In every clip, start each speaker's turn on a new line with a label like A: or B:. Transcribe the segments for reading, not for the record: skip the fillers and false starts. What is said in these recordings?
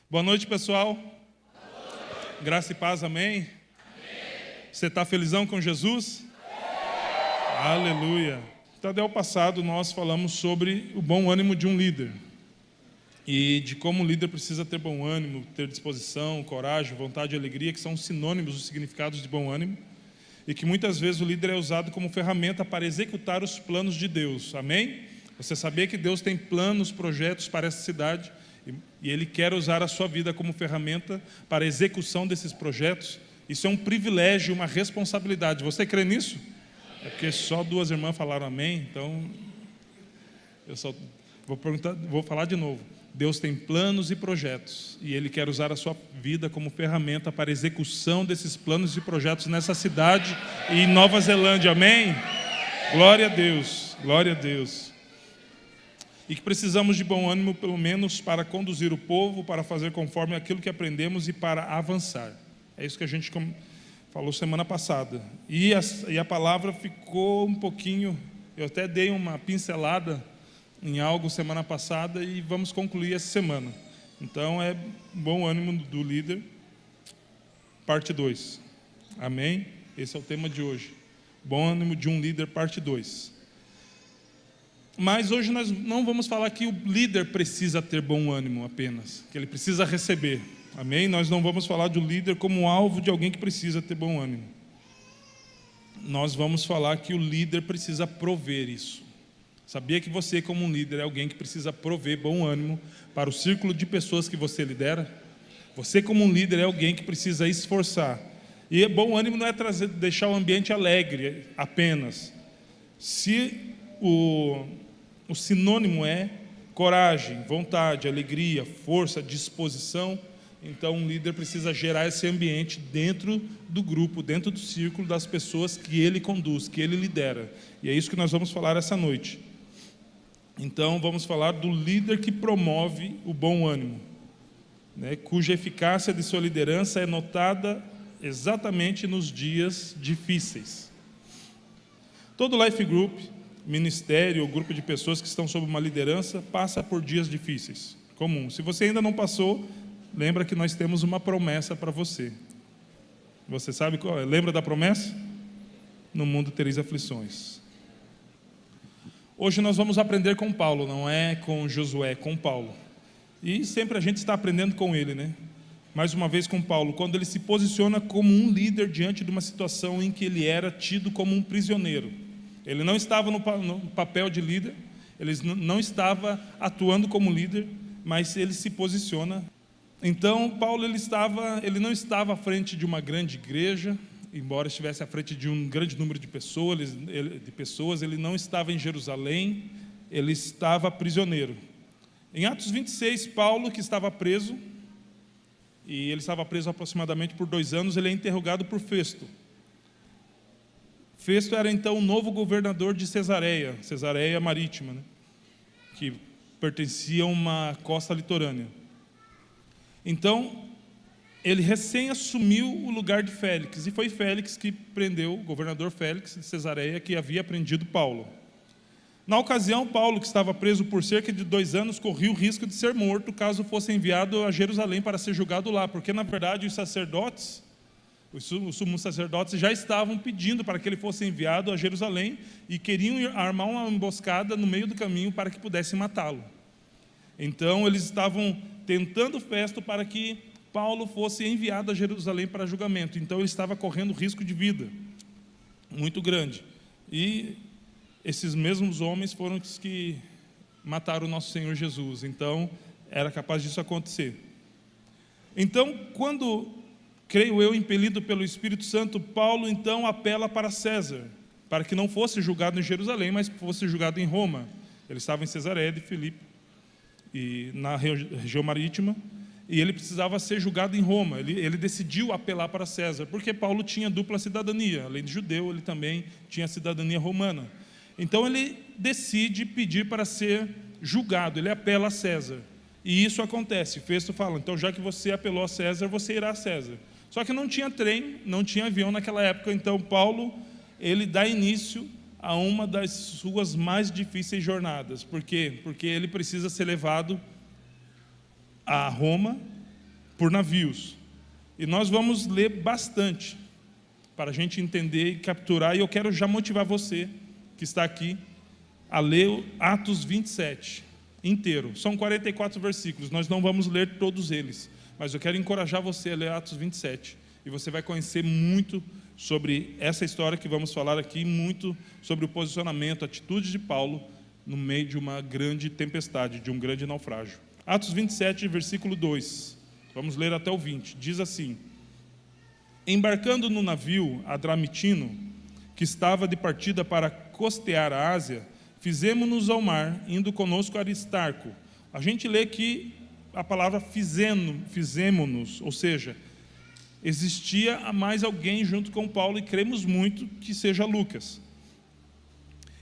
A: Boa noite, pessoal. Boa noite. Graça e paz, amém? Amém. Você está felizão com Jesus? Amém. Aleluia. Tadeu passado nós falamos sobre o bom ânimo de um líder e de como o líder precisa ter bom ânimo, ter disposição, coragem, vontade e alegria, que são sinônimos dos significados de bom ânimo, e que muitas vezes o líder é usado como ferramenta para executar os planos de Deus. Amém? Você sabia que Deus tem planos, projetos para essa cidade e Ele quer usar a sua vida como ferramenta para a execução desses projetos? Isso é um privilégio, uma responsabilidade. Você crê nisso? É porque só duas irmãs falaram amém, então eu só vou falar de novo. Deus tem planos e projetos e Ele quer usar a sua vida como ferramenta para a execução desses planos e projetos nessa cidade e em Nova Zelândia. Amém? Glória a Deus, glória a Deus. E que precisamos de bom ânimo, pelo menos para conduzir o povo, para fazer conforme aquilo que aprendemos e para avançar. É isso que a gente falou semana passada. E a palavra ficou um pouquinho, eu até dei uma pincelada em algo semana passada e vamos concluir essa semana. Então é bom ânimo do líder, parte 2. Amém? Esse é o tema de hoje. Bom ânimo de um líder, parte 2. Mas hoje nós não vamos falar que o líder precisa ter bom ânimo apenas, que ele precisa receber. Amém? Nós não vamos falar do líder como alvo de alguém que precisa ter bom ânimo. Nós vamos falar que o líder precisa prover isso. Sabia que você, como um líder, é alguém que precisa prover bom ânimo para o círculo de pessoas que você lidera? Você, como um líder, é alguém que precisa esforçar. E bom ânimo não é deixar o ambiente alegre apenas. Se o sinônimo é coragem, vontade, alegria, força, disposição, então um líder precisa gerar esse ambiente dentro do grupo, dentro do círculo das pessoas que ele conduz, que ele lidera. E é isso que nós vamos falar essa noite. Então vamos falar do líder que promove o bom ânimo, né, cuja eficácia de sua liderança é notada exatamente nos dias difíceis. Todo Life Group, ministério ou grupo de pessoas que estão sob uma liderança passa por dias difíceis, comum. Se você ainda não passou, lembra que nós temos uma promessa para você. Você sabe qual é? Lembra da promessa? No mundo tereis aflições. Hoje nós vamos aprender com Paulo, não é com Josué, com Paulo. E sempre a gente está aprendendo com ele, né? Mais uma vez com Paulo, quando ele se posiciona como um líder diante de uma situação em que ele era tido como um prisioneiro. Ele não estava no papel de líder, ele não estava atuando como líder, mas ele se posiciona. Então, Paulo ele não estava à frente de uma grande igreja, embora estivesse à frente de um grande número de pessoas, ele não estava em Jerusalém, ele estava prisioneiro. Em Atos 26, Paulo, que estava preso, e ele estava preso aproximadamente por 2 anos, ele é interrogado por Festo. Festo era então o novo governador de Cesareia Marítima, né, que pertencia a uma costa litorânea. Então, ele recém assumiu o lugar de Félix, e foi Félix que prendeu, o governador Félix de Cesareia, que havia prendido Paulo. Na ocasião, Paulo, que estava preso por cerca de 2 anos, corria o risco de ser morto caso fosse enviado a Jerusalém para ser julgado lá, porque na verdade os sumos sacerdotes já estavam pedindo para que ele fosse enviado a Jerusalém e queriam armar uma emboscada no meio do caminho para que pudessem matá-lo. Então eles estavam tentando Festo para que Paulo fosse enviado a Jerusalém para julgamento. Então ele estava correndo risco de vida muito grande. E esses mesmos homens foram os que mataram o nosso Senhor Jesus. Então era capaz disso acontecer. Então, quando, creio eu, impelido pelo Espírito Santo, Paulo então apela para César, para que não fosse julgado em Jerusalém, mas fosse julgado em Roma. Ele estava em Cesareia de Filipe, e na região marítima, e ele precisava ser julgado em Roma. Ele decidiu apelar para César, porque Paulo tinha dupla cidadania, além de judeu, ele também tinha cidadania romana. Então ele decide pedir para ser julgado, ele apela a César. E isso acontece. Festo fala, então já que você apelou a César, você irá a César. Só que não tinha trem, não tinha avião naquela época, então Paulo, ele dá início a uma das suas mais difíceis jornadas. Por quê? Porque ele precisa ser levado a Roma por navios. E nós vamos ler bastante, para a gente entender e capturar, e eu quero já motivar você, que está aqui, a ler Atos 27, inteiro. São 44 versículos, nós não vamos ler todos eles, mas eu quero encorajar você a ler Atos 27, e você vai conhecer muito sobre essa história que vamos falar aqui, muito sobre o posicionamento, a atitude de Paulo, no meio de uma grande tempestade, de um grande naufrágio. Atos 27, versículo 2, vamos ler até o 20, diz assim: embarcando no navio Adramitino, que estava de partida para costear a Ásia, fizemo-nos ao mar, indo conosco Aristarco. A gente lê que a palavra fizemo-nos, ou seja, existia mais alguém junto com Paulo, e cremos muito que seja Lucas.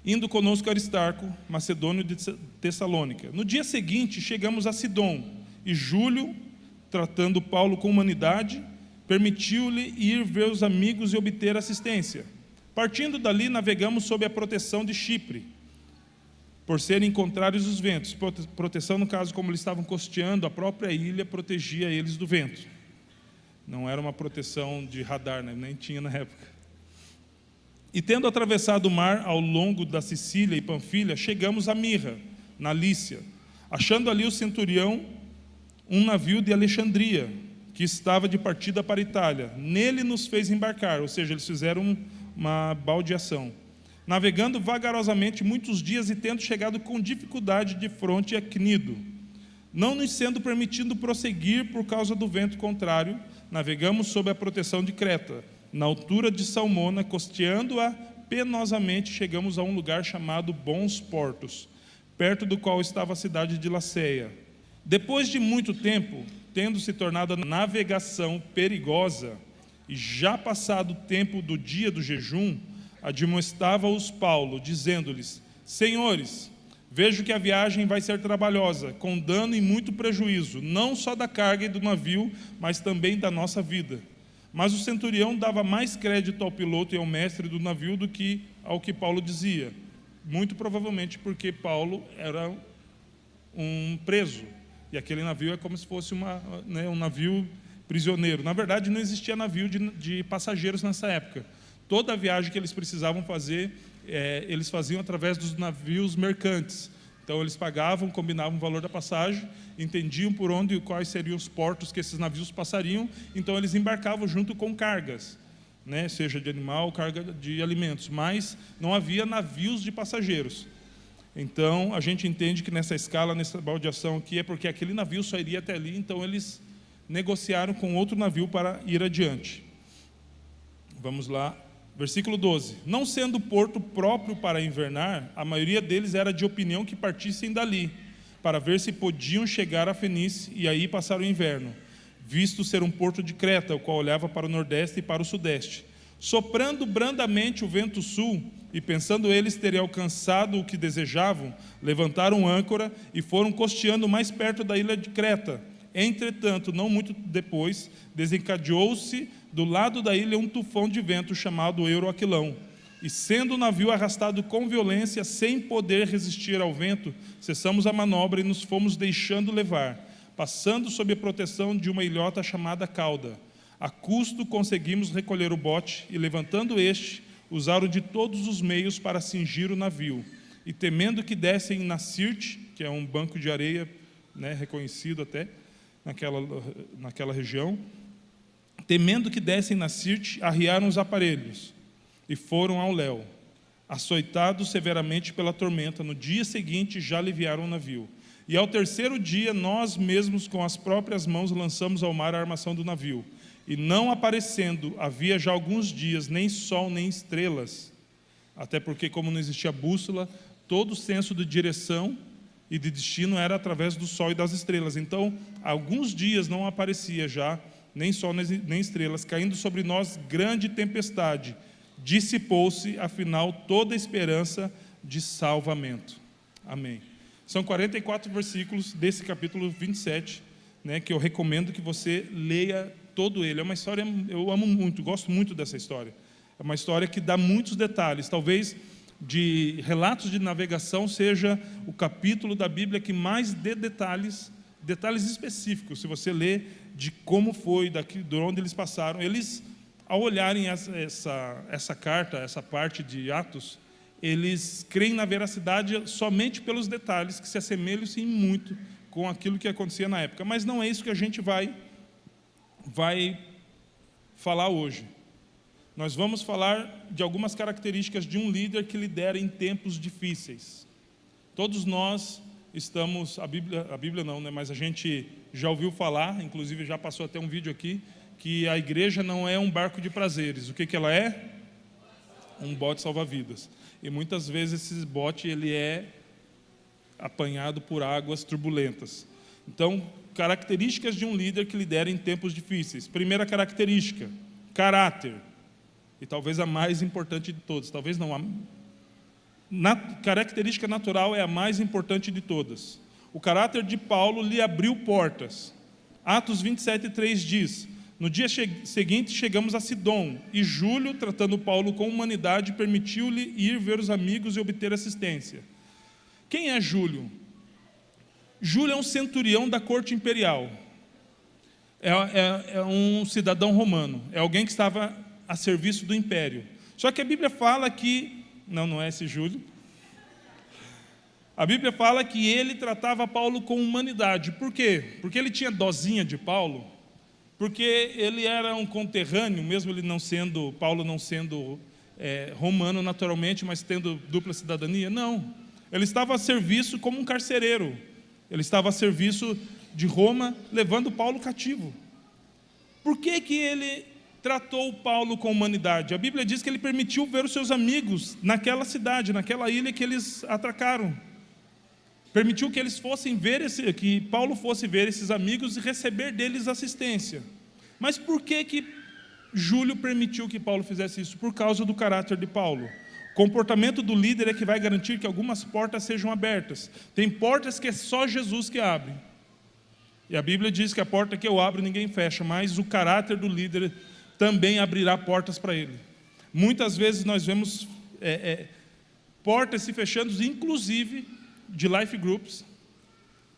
A: Indo conosco Aristarco, macedônio de Tessalônica. No dia seguinte, chegamos a Sidom, e Júlio, tratando Paulo com humanidade, permitiu-lhe ir ver os amigos e obter assistência. Partindo dali, navegamos sob a proteção de Chipre, por serem contrários os ventos. Proteção, no caso, como eles estavam costeando, a própria ilha protegia eles do vento. Não era uma proteção de radar, né? Nem tinha na época. E tendo atravessado o mar ao longo da Sicília e Panfilha, chegamos a Mirra, na Lícia, achando ali o centurião um navio de Alexandria, que estava de partida para a Itália. Nele nos fez embarcar, ou seja, eles fizeram uma baldeação. Navegando vagarosamente muitos dias e tendo chegado com dificuldade de fronte a Cnido, não nos sendo permitido prosseguir por causa do vento contrário, navegamos sob a proteção de Creta. Na altura de Salmona, costeando-a penosamente, chegamos a um lugar chamado Bons Portos, perto do qual estava a cidade de Laceia. Depois de muito tempo, tendo se tornado a navegação perigosa, e já passado o tempo do dia do jejum, admoestava-os Paulo, dizendo-lhes: senhores, vejo que a viagem vai ser trabalhosa, com dano e muito prejuízo, não só da carga e do navio, mas também da nossa vida. Mas o centurião dava mais crédito ao piloto e ao mestre do navio do que ao que Paulo dizia, muito provavelmente porque Paulo era um preso, e aquele navio é como se fosse um navio prisioneiro. Na verdade, não existia navio de passageiros nessa época. Toda a viagem que eles precisavam fazer, eles faziam através dos navios mercantes. Então eles pagavam, combinavam o valor da passagem, entendiam por onde e quais seriam os portos que esses navios passariam, então eles embarcavam junto com cargas, né? Seja de animal, carga de alimentos, mas não havia navios de passageiros. Então a gente entende que nessa escala, nessa baldeação aqui, é porque aquele navio só iria até ali, então eles negociaram com outro navio para ir adiante. Vamos lá. Versículo 12. Não sendo porto próprio para invernar, a maioria deles era de opinião que partissem dali, para ver se podiam chegar a Fenice e aí passar o inverno, visto ser um porto de Creta, o qual olhava para o nordeste e para o sudeste. Soprando brandamente o vento sul, e pensando eles terem alcançado o que desejavam, levantaram âncora e foram costeando mais perto da ilha de Creta. Entretanto, não muito depois, desencadeou-se do lado da ilha um tufão de vento chamado Euroaquilão, e sendo o navio arrastado com violência, sem poder resistir ao vento, cessamos a manobra e nos fomos deixando levar, passando sob a proteção de uma ilhota chamada Cauda. A custo conseguimos recolher o bote, e levantando este, usaram de todos os meios para cingir o navio, e temendo que dessem na Sirte, que é um banco de areia, né, reconhecido até naquela região, temendo que dessem na Sirte, arriaram os aparelhos e foram ao léu. Açoitados severamente pela tormenta, no dia seguinte já aliviaram o navio. E ao terceiro dia, nós mesmos com as próprias mãos lançamos ao mar a armação do navio. E não aparecendo, havia já alguns dias, nem sol nem estrelas, até porque, como não existia bússola, todo o senso de direção e de destino era através do sol e das estrelas. Então, alguns dias não aparecia já nem sol nem estrelas, caindo sobre nós grande tempestade. Dissipou-se, afinal, toda a esperança de salvamento. Amém. São 44 versículos desse capítulo 27, né, que eu recomendo que você leia todo ele. É uma história, eu amo muito, gosto muito dessa história. É uma história que dá muitos detalhes. Talvez de relatos de navegação seja o capítulo da Bíblia que mais dê detalhes específicos. Se você ler de como foi, de onde eles passaram. Eles, ao olharem essa carta, essa parte de Atos, eles creem na veracidade somente pelos detalhes, que se assemelham sim muito com aquilo que acontecia na época. Mas não é isso que a gente vai falar hoje. Nós vamos falar de algumas características de um líder que lidera em tempos difíceis. Todos nós estamos, a Bíblia não, né? Mas a gente já ouviu falar, inclusive já passou até um vídeo aqui, que a igreja não é um barco de prazeres. O que ela é? Um bote salva-vidas. E muitas vezes esse bote ele é apanhado por águas turbulentas. Então, características de um líder que lidera em tempos difíceis. Primeira característica, caráter. E talvez a mais importante de todas. Talvez não, característica natural é a mais importante de todas. O caráter de Paulo lhe abriu portas. Atos 27:3 diz: no dia seguinte chegamos a Sidom, e Júlio, tratando Paulo com humanidade, permitiu-lhe ir ver os amigos e obter assistência. Quem é Júlio? Júlio é um centurião da corte imperial. É um cidadão romano. É alguém que estava a serviço do império. Só que a Bíblia fala que... Não é esse Júlio. A Bíblia fala que ele tratava Paulo com humanidade. Por quê? Porque ele tinha dosinha de Paulo. Porque ele era um conterrâneo, mesmo ele não sendo, Paulo não sendo romano naturalmente, mas tendo dupla cidadania. Não. Ele estava a serviço como um carcereiro. Ele estava a serviço de Roma, levando Paulo cativo. Por que ele tratou Paulo com humanidade? A Bíblia diz que ele permitiu ver os seus amigos naquela cidade, naquela ilha que eles atracaram. Permitiu que eles fossem ver que Paulo fosse ver esses amigos e receber deles assistência. Mas por que Júlio permitiu que Paulo fizesse isso? Por causa do caráter de Paulo. O comportamento do líder é que vai garantir que algumas portas sejam abertas. Tem portas que é só Jesus que abre. E a Bíblia diz que a porta que eu abro ninguém fecha, mas o caráter do líder também abrirá portas para ele. Muitas vezes nós vemos portas se fechando, inclusive de life groups,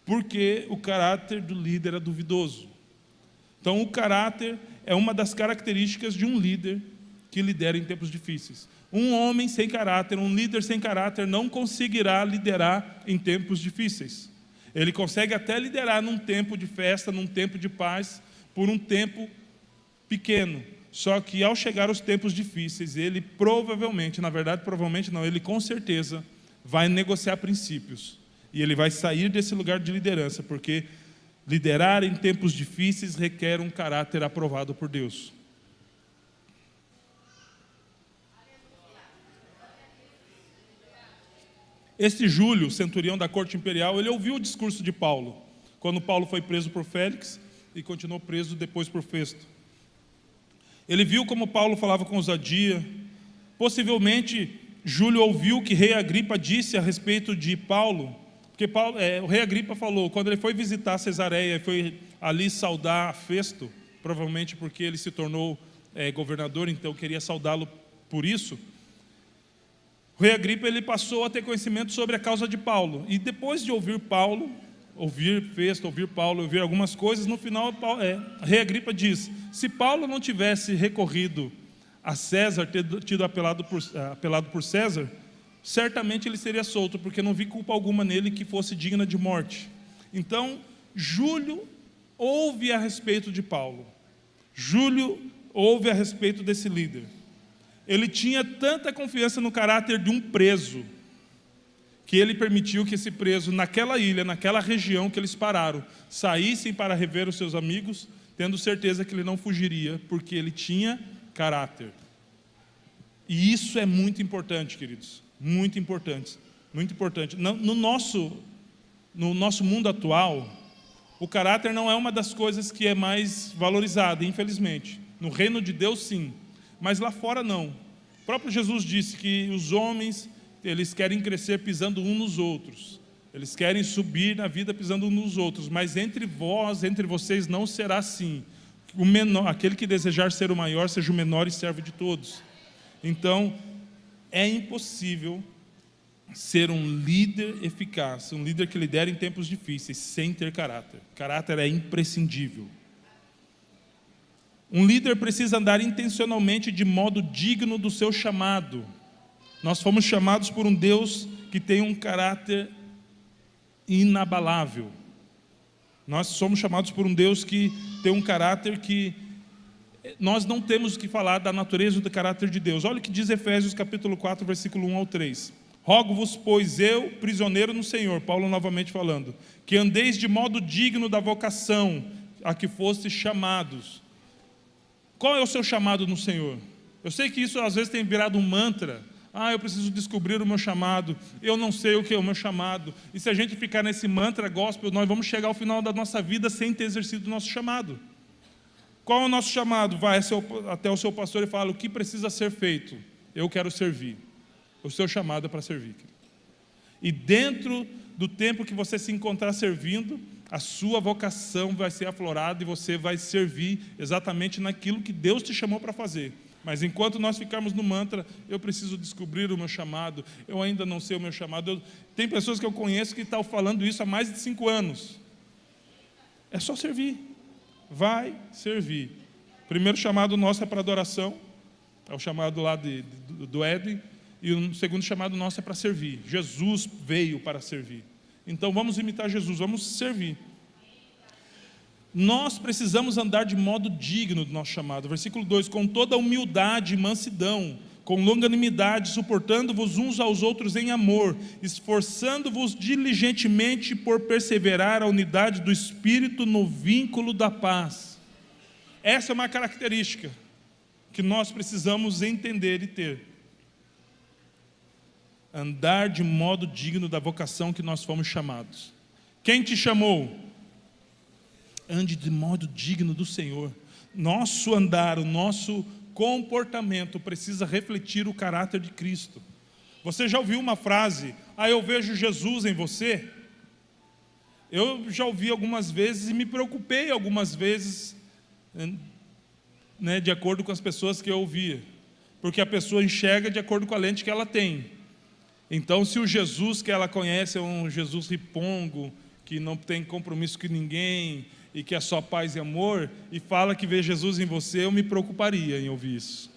A: porque o caráter do líder é duvidoso. Então o caráter é uma das características de um líder que lidera em tempos difíceis. Um homem sem caráter, um líder sem caráter não conseguirá liderar em tempos difíceis. Ele consegue até liderar num tempo de festa, num tempo de paz, por um tempo pequeno. Só que ao chegar os tempos difíceis, ele provavelmente, na verdade provavelmente não, ele com certeza vai negociar princípios. E ele vai sair desse lugar de liderança, porque liderar em tempos difíceis requer um caráter aprovado por Deus. Este Júlio, centurião da corte imperial, ele ouviu o discurso de Paulo, quando Paulo foi preso por Félix e continuou preso depois por Festo. Ele viu como Paulo falava com ousadia. Possivelmente, Júlio ouviu o que rei Agripa disse a respeito de Paulo, porque o rei Agripa falou, quando ele foi visitar Cesareia, foi ali saudar Festo, provavelmente porque ele se tornou governador, então queria saudá-lo por isso. O rei Agripa ele passou a ter conhecimento sobre a causa de Paulo, e depois de ouvir Paulo, ouvir Festo, ouvir Paulo, ouvir algumas coisas, no final o rei Agripa diz: se Paulo não tivesse recorrido a César, tido apelado por César, certamente ele seria solto, porque não vi culpa alguma nele que fosse digna de morte. Então, Júlio ouve a respeito de Paulo. Júlio ouve a respeito desse líder. Ele tinha tanta confiança no caráter de um preso, que ele permitiu que esse preso, naquela ilha, naquela região que eles pararam, saíssem para rever os seus amigos, tendo certeza que ele não fugiria, porque ele tinha caráter. E isso é muito importante, queridos, muito importante, muito importante. No nosso mundo atual, o caráter não é uma das coisas que é mais valorizada, infelizmente. No reino de Deus, sim, mas lá fora não. O próprio Jesus disse que os homens, eles querem crescer pisando uns nos outros. Eles querem subir na vida pisando uns nos outros, mas entre vocês não será assim. O menor, aquele que desejar ser o maior, seja o menor e servo de todos. Então, é impossível ser um líder eficaz, um líder que lidera em tempos difíceis, sem ter caráter. Caráter é imprescindível. Um líder precisa andar intencionalmente de modo digno do seu chamado. Nós fomos chamados por um Deus que tem um caráter inabalável. Nós somos chamados por um Deus que tem um caráter que nós não temos que falar da natureza e do caráter de Deus. Olha o que diz Efésios capítulo 4, versículo 1 ao 3. Rogo-vos, pois eu, prisioneiro no Senhor, Paulo novamente falando, que andeis de modo digno da vocação a que fostes chamados. Qual é o seu chamado no Senhor? Eu sei que isso às vezes tem virado um mantra. Eu preciso descobrir o meu chamado. Eu não sei o que é o meu chamado. E se a gente ficar nesse mantra gospel, nós vamos chegar ao final da nossa vida sem ter exercido o nosso chamado. Qual é o nosso chamado? Vai até o seu pastor e fala: o que precisa ser feito? Eu quero servir. O seu chamado é para servir. E dentro do tempo que você se encontrar servindo, a sua vocação vai ser aflorada e você vai servir exatamente naquilo que Deus te chamou para fazer. Mas enquanto nós ficarmos no mantra, eu preciso descobrir o meu chamado, eu ainda não sei o meu chamado. Tem pessoas que eu conheço que estão falando isso há mais de 5 anos. É só servir. Vai servir. O primeiro chamado nosso é para adoração, é o chamado lá do Éden, e o segundo chamado nosso é para servir. Jesus veio para servir. Então vamos imitar Jesus, vamos servir. Nós precisamos andar de modo digno do nosso chamado. Versículo 2: com toda humildade e mansidão, com longanimidade, suportando-vos uns aos outros em amor, esforçando-vos diligentemente por perseverar a unidade do Espírito no vínculo da paz. Essa é uma característica que nós precisamos entender e ter. Andar de modo digno da vocação que nós fomos chamados. Quem te chamou? Ande de modo digno do Senhor. Nosso andar, o nosso comportamento precisa refletir o caráter de Cristo. Você já ouviu uma frase: eu vejo Jesus em você? Eu já ouvi algumas vezes e me preocupei algumas vezes, de acordo com as pessoas que eu ouvia, porque a pessoa enxerga de acordo com a lente que ela tem. Então, se o Jesus que ela conhece é um Jesus ripongo, que não tem compromisso com ninguém, e que é só paz e amor, e fala que vê Jesus em você, eu me preocuparia em ouvir isso.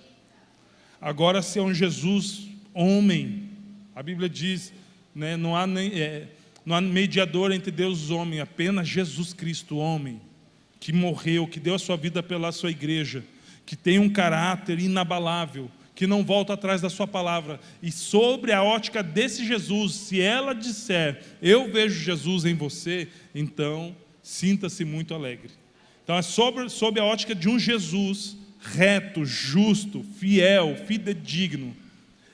A: Agora, se é um Jesus homem, a Bíblia diz, não há mediador entre Deus e os homens, apenas Jesus Cristo, homem, que morreu, que deu a sua vida pela sua igreja, que tem um caráter inabalável, que não volta atrás da sua palavra. E sobre a ótica desse Jesus, se ela disser: eu vejo Jesus em você, então sinta-se muito alegre. Então é sob a ótica de um Jesus reto, justo, fiel, fidedigno,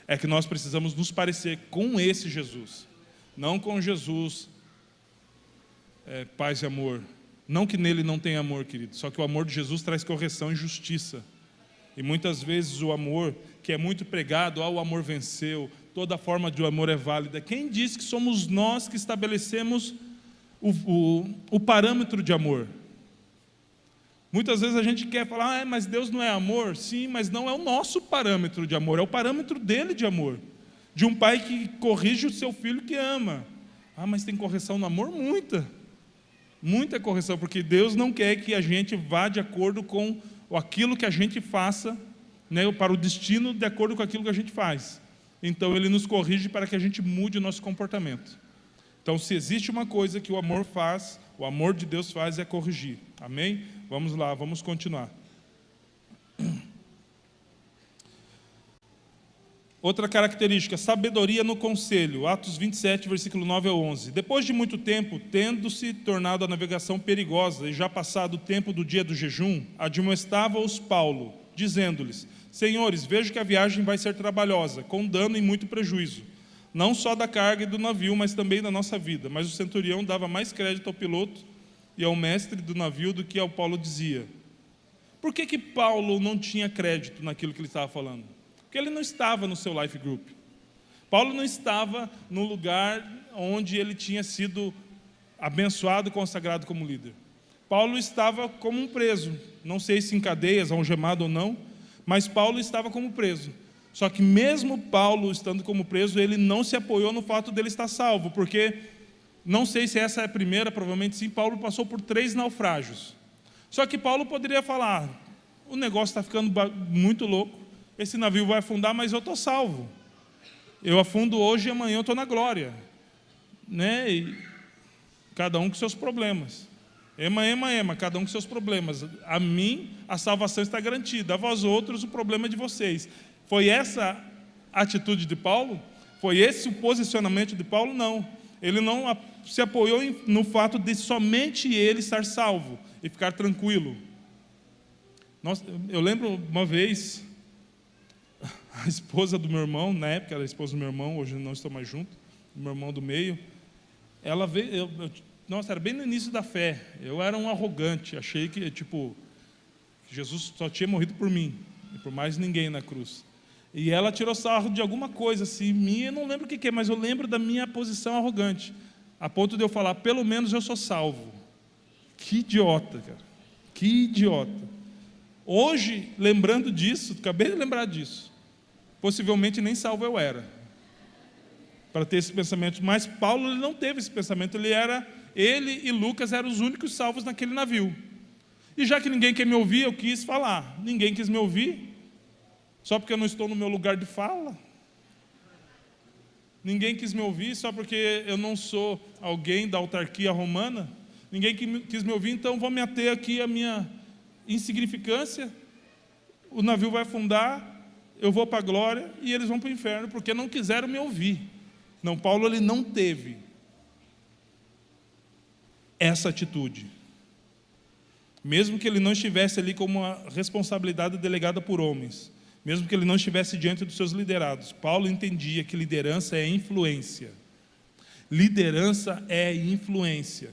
A: é que nós precisamos nos parecer com esse Jesus, não com Jesus paz e amor. Não que nele não tenha amor, querido, só que o amor de Jesus traz correção e justiça. E muitas vezes o amor que é muito pregado, o amor venceu, toda forma de amor é válida. Quem diz que somos nós que estabelecemos o parâmetro de amor? Muitas vezes a gente quer falar: mas Deus não é amor. Sim, mas não é o nosso parâmetro de amor, é o parâmetro dele de amor. De um pai que corrige o seu filho que ama. Mas tem correção no amor? Muita correção, porque Deus não quer que a gente vá de acordo com aquilo que a gente faça, para o destino de acordo com aquilo que a gente faz. Então Ele nos corrige para que a gente mude o nosso comportamento. Então, se existe uma coisa que o amor faz, o amor de Deus faz, é corrigir. Amém? Vamos lá, vamos continuar. Outra característica: sabedoria no conselho. Atos 27, versículo 9 ao 11. Depois de muito tempo, tendo-se tornado a navegação perigosa, e já passado o tempo do dia do jejum, admoestava-os Paulo, dizendo-lhes: senhores, vejo que a viagem vai ser trabalhosa, com dano e muito prejuízo, não só da carga e do navio, mas também da nossa vida. Mas o centurião dava mais crédito ao piloto e ao mestre do navio do que ao Paulo dizia. Por que Paulo não tinha crédito naquilo que ele estava falando? Porque ele não estava no seu life group. Paulo não estava no lugar onde ele tinha sido abençoado e consagrado como líder. Paulo estava como um preso, não sei se em cadeias, algemado ou não, mas Paulo estava como preso. Só que mesmo Paulo estando como preso, ele não se apoiou no fato dele estar salvo, porque, não sei se essa é a primeira, provavelmente sim, Paulo passou por 3 naufrágios. Só que Paulo poderia falar: o negócio está ficando muito louco, esse navio vai afundar, mas eu estou salvo. Eu afundo hoje e amanhã eu estou na glória. Né? E cada um com seus problemas. Ema, cada um com seus problemas. A mim, a salvação está garantida. A vós outros, o problema é de vocês. Foi essa a atitude de Paulo? Foi esse o posicionamento de Paulo? Não. Ele não se apoiou no fato de somente ele estar salvo e ficar tranquilo. Eu lembro uma vez, a esposa do meu irmão, na época era a esposa do meu irmão, hoje não estou mais junto, o meu irmão do meio, ela veio, nossa, era bem no início da fé, eu era um arrogante, achei que, Jesus só tinha morrido por mim, e por mais ninguém na cruz. E ela tirou sarro de alguma coisa assim, minha, eu não lembro o que é, mas eu lembro da minha posição arrogante, a ponto de eu falar, pelo menos eu sou salvo. Que idiota, cara, que idiota. Hoje, lembrando disso, acabei de lembrar disso, possivelmente nem salvo eu era, para ter esse pensamento, mas Paulo ele não teve esse pensamento, ele e Lucas eram os únicos salvos naquele navio, e já que ninguém quer me ouvir, eu quis falar, ninguém quis me ouvir, só porque eu não estou no meu lugar de fala, ninguém quis me ouvir, só porque eu não sou alguém da autarquia romana, ninguém quis me ouvir, então vou me ater aqui à minha insignificância, o navio vai afundar, eu vou para a glória e eles vão para o inferno, porque não quiseram me ouvir. Não, Paulo ele não teve essa atitude. Mesmo que ele não estivesse ali com uma responsabilidade delegada por homens, mesmo que ele não estivesse diante dos seus liderados, Paulo entendia que liderança é influência. Liderança é influência.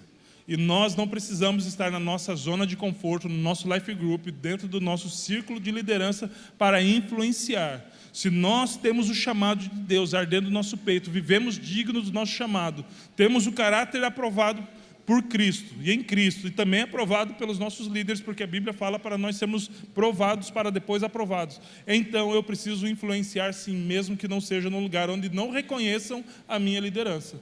A: E nós não precisamos estar na nossa zona de conforto, no nosso life group, dentro do nosso círculo de liderança para influenciar. Se nós temos o chamado de Deus ardendo no nosso peito, vivemos dignos do nosso chamado, temos o caráter aprovado por Cristo e em Cristo, e também aprovado pelos nossos líderes, porque a Bíblia fala para nós sermos provados para depois aprovados. Então eu preciso influenciar sim, mesmo que não seja num lugar onde não reconheçam a minha liderança.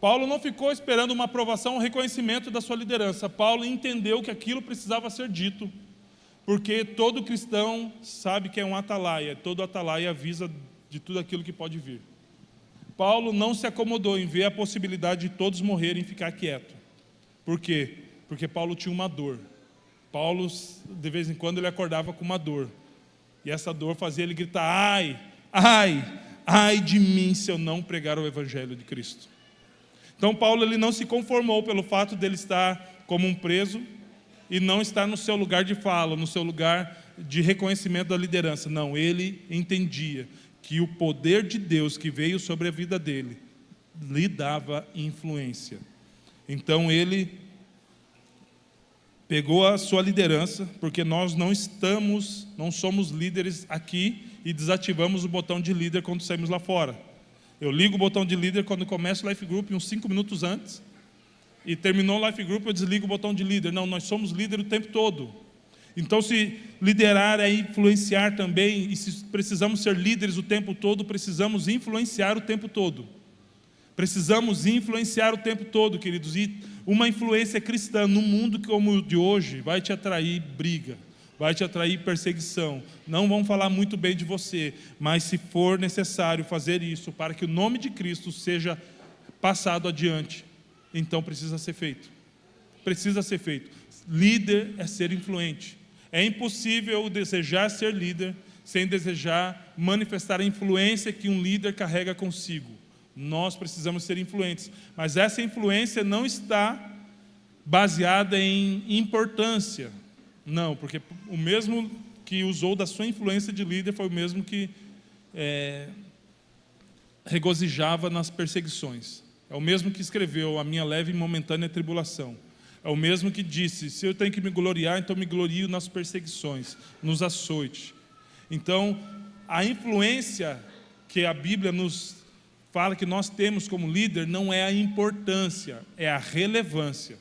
A: Paulo não ficou esperando uma aprovação, um reconhecimento da sua liderança. Paulo entendeu que aquilo precisava ser dito, porque todo cristão sabe que é um atalaia, todo atalaia avisa de tudo aquilo que pode vir. Paulo não se acomodou em ver a possibilidade de todos morrerem e ficar quieto. Por quê? Porque Paulo tinha uma dor. Paulo, de vez em quando, ele acordava com uma dor. E essa dor fazia ele gritar, ai, ai, ai de mim se eu não pregar o Evangelho de Cristo. Então Paulo ele não se conformou pelo fato dele estar como um preso e não estar no seu lugar de fala, no seu lugar de reconhecimento da liderança. Não, ele entendia que o poder de Deus que veio sobre a vida dele lhe dava influência. Então ele pegou a sua liderança, porque nós não somos líderes aqui e desativamos o botão de líder quando saímos lá fora. Eu ligo o botão de líder quando começa o Life Group, uns 5 minutos antes, e terminou o Life Group, eu desligo o botão de líder. Não, nós somos líder o tempo todo. Então, se liderar é influenciar também, e se precisamos ser líderes o tempo todo, precisamos influenciar o tempo todo. Precisamos influenciar o tempo todo, queridos. E uma influência cristã no mundo como o de hoje vai te atrair briga, vai te atrair perseguição. Não vão falar muito bem de você, mas se for necessário fazer isso para que o nome de Cristo seja passado adiante, então precisa ser feito. Precisa ser feito. Líder é ser influente. É impossível desejar ser líder sem desejar manifestar a influência que um líder carrega consigo. Nós precisamos ser influentes, mas essa influência não está baseada em importância. Não, porque o mesmo que usou da sua influência de líder foi o mesmo que regozijava nas perseguições. É o mesmo que escreveu a minha leve e momentânea tribulação. É o mesmo que disse, se eu tenho que me gloriar, então me glorio nas perseguições, nos açoites. Então, a influência que a Bíblia nos fala que nós temos como líder não é a importância, é a relevância.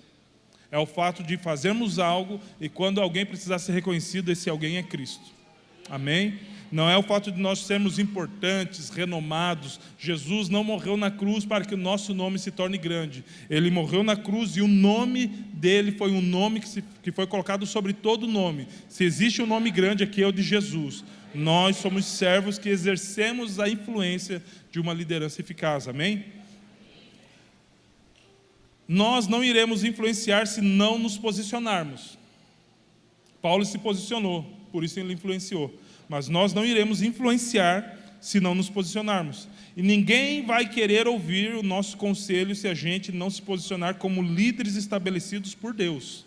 A: É o fato de fazermos algo e quando alguém precisar ser reconhecido, esse alguém é Cristo. Amém? Não é o fato de nós sermos importantes, renomados. Jesus não morreu na cruz para que o nosso nome se torne grande. Ele morreu na cruz e o nome dele foi um nome que foi colocado sobre todo nome. Se existe um nome grande aqui, é o de Jesus. Nós somos servos que exercemos a influência de uma liderança eficaz, amém? Nós não iremos influenciar se não nos posicionarmos. Paulo se posicionou, por isso ele influenciou. Mas nós não iremos influenciar se não nos posicionarmos. E ninguém vai querer ouvir o nosso conselho se a gente não se posicionar como líderes estabelecidos por Deus.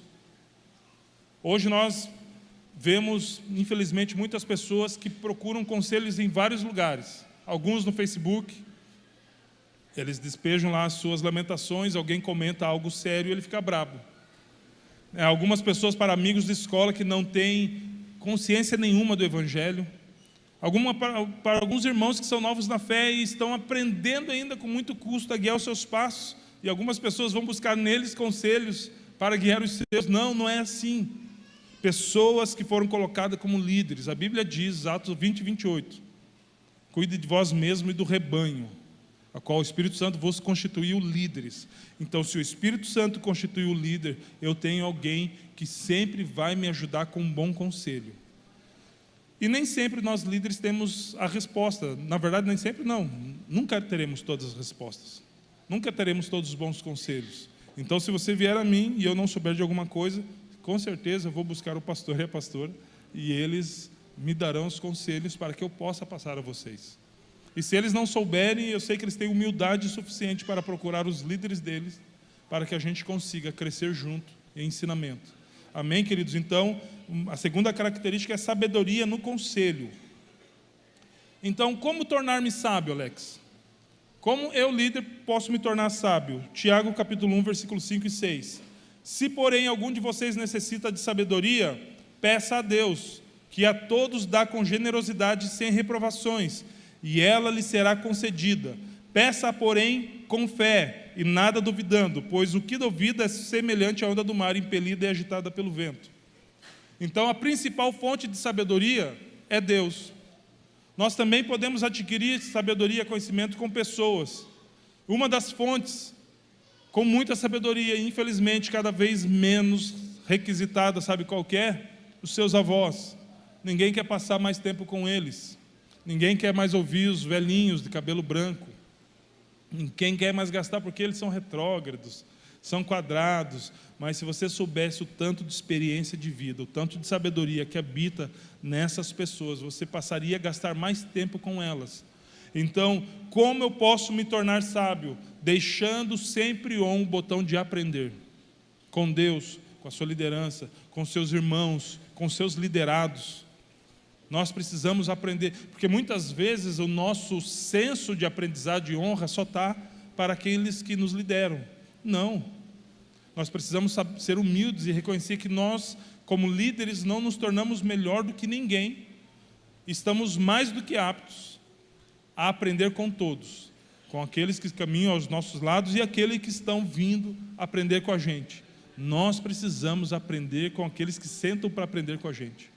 A: Hoje nós vemos, infelizmente, muitas pessoas que procuram conselhos em vários lugares. Alguns no Facebook, eles despejam lá as suas lamentações, alguém comenta algo sério e ele fica bravo. Algumas pessoas para amigos de escola que não têm consciência nenhuma do Evangelho. Para alguns irmãos que são novos na fé e estão aprendendo ainda com muito custo a guiar os seus passos. E algumas pessoas vão buscar neles conselhos para guiar os seus. Não, não é assim. Pessoas que foram colocadas como líderes. A Bíblia diz, Atos 20, 28. Cuide de vós mesmo e do rebanho, a qual o Espírito Santo vos constituiu líderes. Então, se o Espírito Santo constituiu o líder, eu tenho alguém que sempre vai me ajudar com um bom conselho. E nem sempre nós líderes temos a resposta. Na verdade, nem sempre não. Nunca teremos todas as respostas. Nunca teremos todos os bons conselhos. Então, se você vier a mim e eu não souber de alguma coisa, com certeza eu vou buscar o pastor e a pastora e eles me darão os conselhos para que eu possa passar a vocês. E se eles não souberem, eu sei que eles têm humildade suficiente para procurar os líderes deles, para que a gente consiga crescer junto em ensinamento. Amém, queridos? Então, a segunda característica é sabedoria no conselho. Então, como tornar-me sábio, Alex? Como eu, líder, posso me tornar sábio? Tiago, capítulo 1, versículos 5 e 6. Se, porém, algum de vocês necessita de sabedoria, peça a Deus, que a todos dá com generosidade sem reprovações, e ela lhe será concedida. Peça, porém, com fé, e nada duvidando, pois o que duvida é semelhante à onda do mar, impelida e agitada pelo vento. Então, a principal fonte de sabedoria é Deus. Nós também podemos adquirir sabedoria e conhecimento com pessoas. Uma das fontes, com muita sabedoria, infelizmente, cada vez menos requisitada, sabe qual que é? Os seus avós. Ninguém quer passar mais tempo com eles. Ninguém quer mais ouvir os velhinhos de cabelo branco. Ninguém quer mais gastar porque eles são retrógrados, são quadrados. Mas se você soubesse o tanto de experiência de vida, o tanto de sabedoria que habita nessas pessoas, você passaria a gastar mais tempo com elas. Então, como eu posso me tornar sábio? Deixando sempre um botão de aprender. Com Deus, com a sua liderança, com seus irmãos, com seus liderados. Nós precisamos aprender, porque muitas vezes o nosso senso de aprendizado e honra só está para aqueles que nos lideram. Não. Nós precisamos ser humildes e reconhecer que nós, como líderes, não nos tornamos melhor do que ninguém. Estamos mais do que aptos a aprender com todos, com aqueles que caminham aos nossos lados e aqueles que estão vindo aprender com a gente. Nós precisamos aprender com aqueles que sentam para aprender com a gente.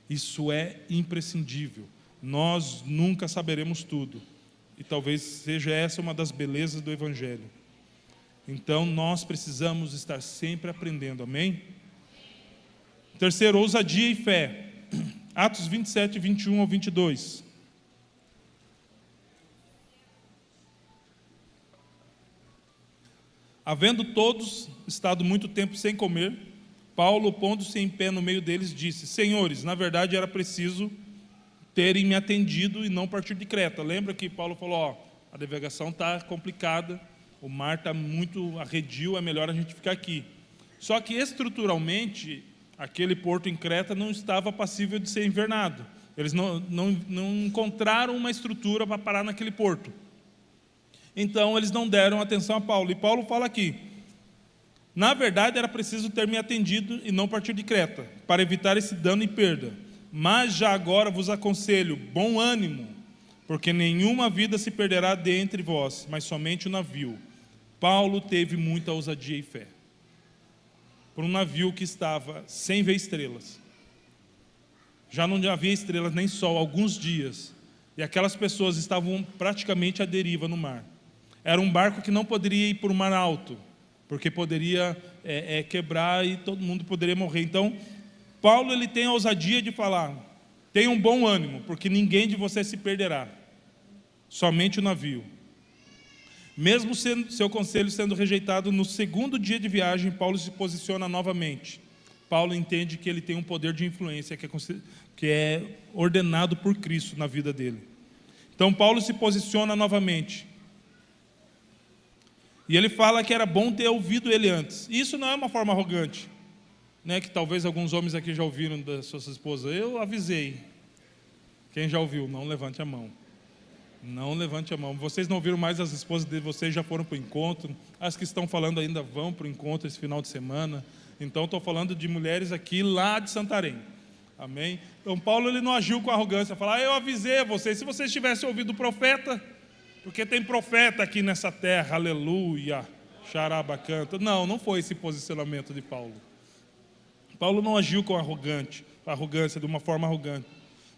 A: Isso é imprescindível. Nós nunca saberemos tudo. E talvez seja essa uma das belezas do Evangelho. Então, nós precisamos estar sempre aprendendo. Amém? Terceiro, ousadia e fé. Atos 27, 21 ao 22. Havendo todos estado muito tempo sem comer, Paulo, pondo-se em pé no meio deles, disse: Senhores, na verdade era preciso terem me atendido e não partir de Creta. Lembra que Paulo falou, a navegação está complicada, o mar está muito arredio, é melhor a gente ficar aqui. Só que estruturalmente, aquele porto em Creta não estava passível de ser invernado. Eles não encontraram uma estrutura para parar naquele porto. Então eles não deram atenção a Paulo. E Paulo fala aqui: na verdade era preciso ter me atendido e não partir de Creta, para evitar esse dano e perda. Mas já agora vos aconselho, bom ânimo, porque nenhuma vida se perderá dentre vós, mas somente o navio. Paulo teve muita ousadia e fé. Por um navio que estava sem ver estrelas. Já não havia estrelas nem sol, alguns dias. E aquelas pessoas estavam praticamente à deriva no mar. Era um barco que não poderia ir por mar alto, porque poderia quebrar e todo mundo poderia morrer. Então, Paulo ele tem a ousadia de falar: tenha um bom ânimo, porque ninguém de vocês se perderá, somente o navio. Mesmo seu conselho sendo rejeitado no segundo dia de viagem, Paulo se posiciona novamente. Paulo entende que ele tem um poder de influência que é ordenado por Cristo na vida dele. Então Paulo se posiciona novamente. E ele fala que era bom ter ouvido ele antes. Isso não é uma forma arrogante, né, que talvez alguns homens aqui já ouviram das suas esposas. Eu avisei. Quem já ouviu, não levante a mão. Não levante a mão. Vocês não ouviram mais, as esposas de vocês já foram para o encontro. As que estão falando ainda vão para o encontro esse final de semana. Então estou falando de mulheres aqui lá de Santarém. Amém? Então Paulo ele não agiu com arrogância, falar: eu avisei a vocês, se vocês tivessem ouvido o profeta, porque tem profeta aqui nessa terra, aleluia, xarabacanta. Não foi esse posicionamento de Paulo. Paulo não agiu com arrogância, de uma forma arrogante.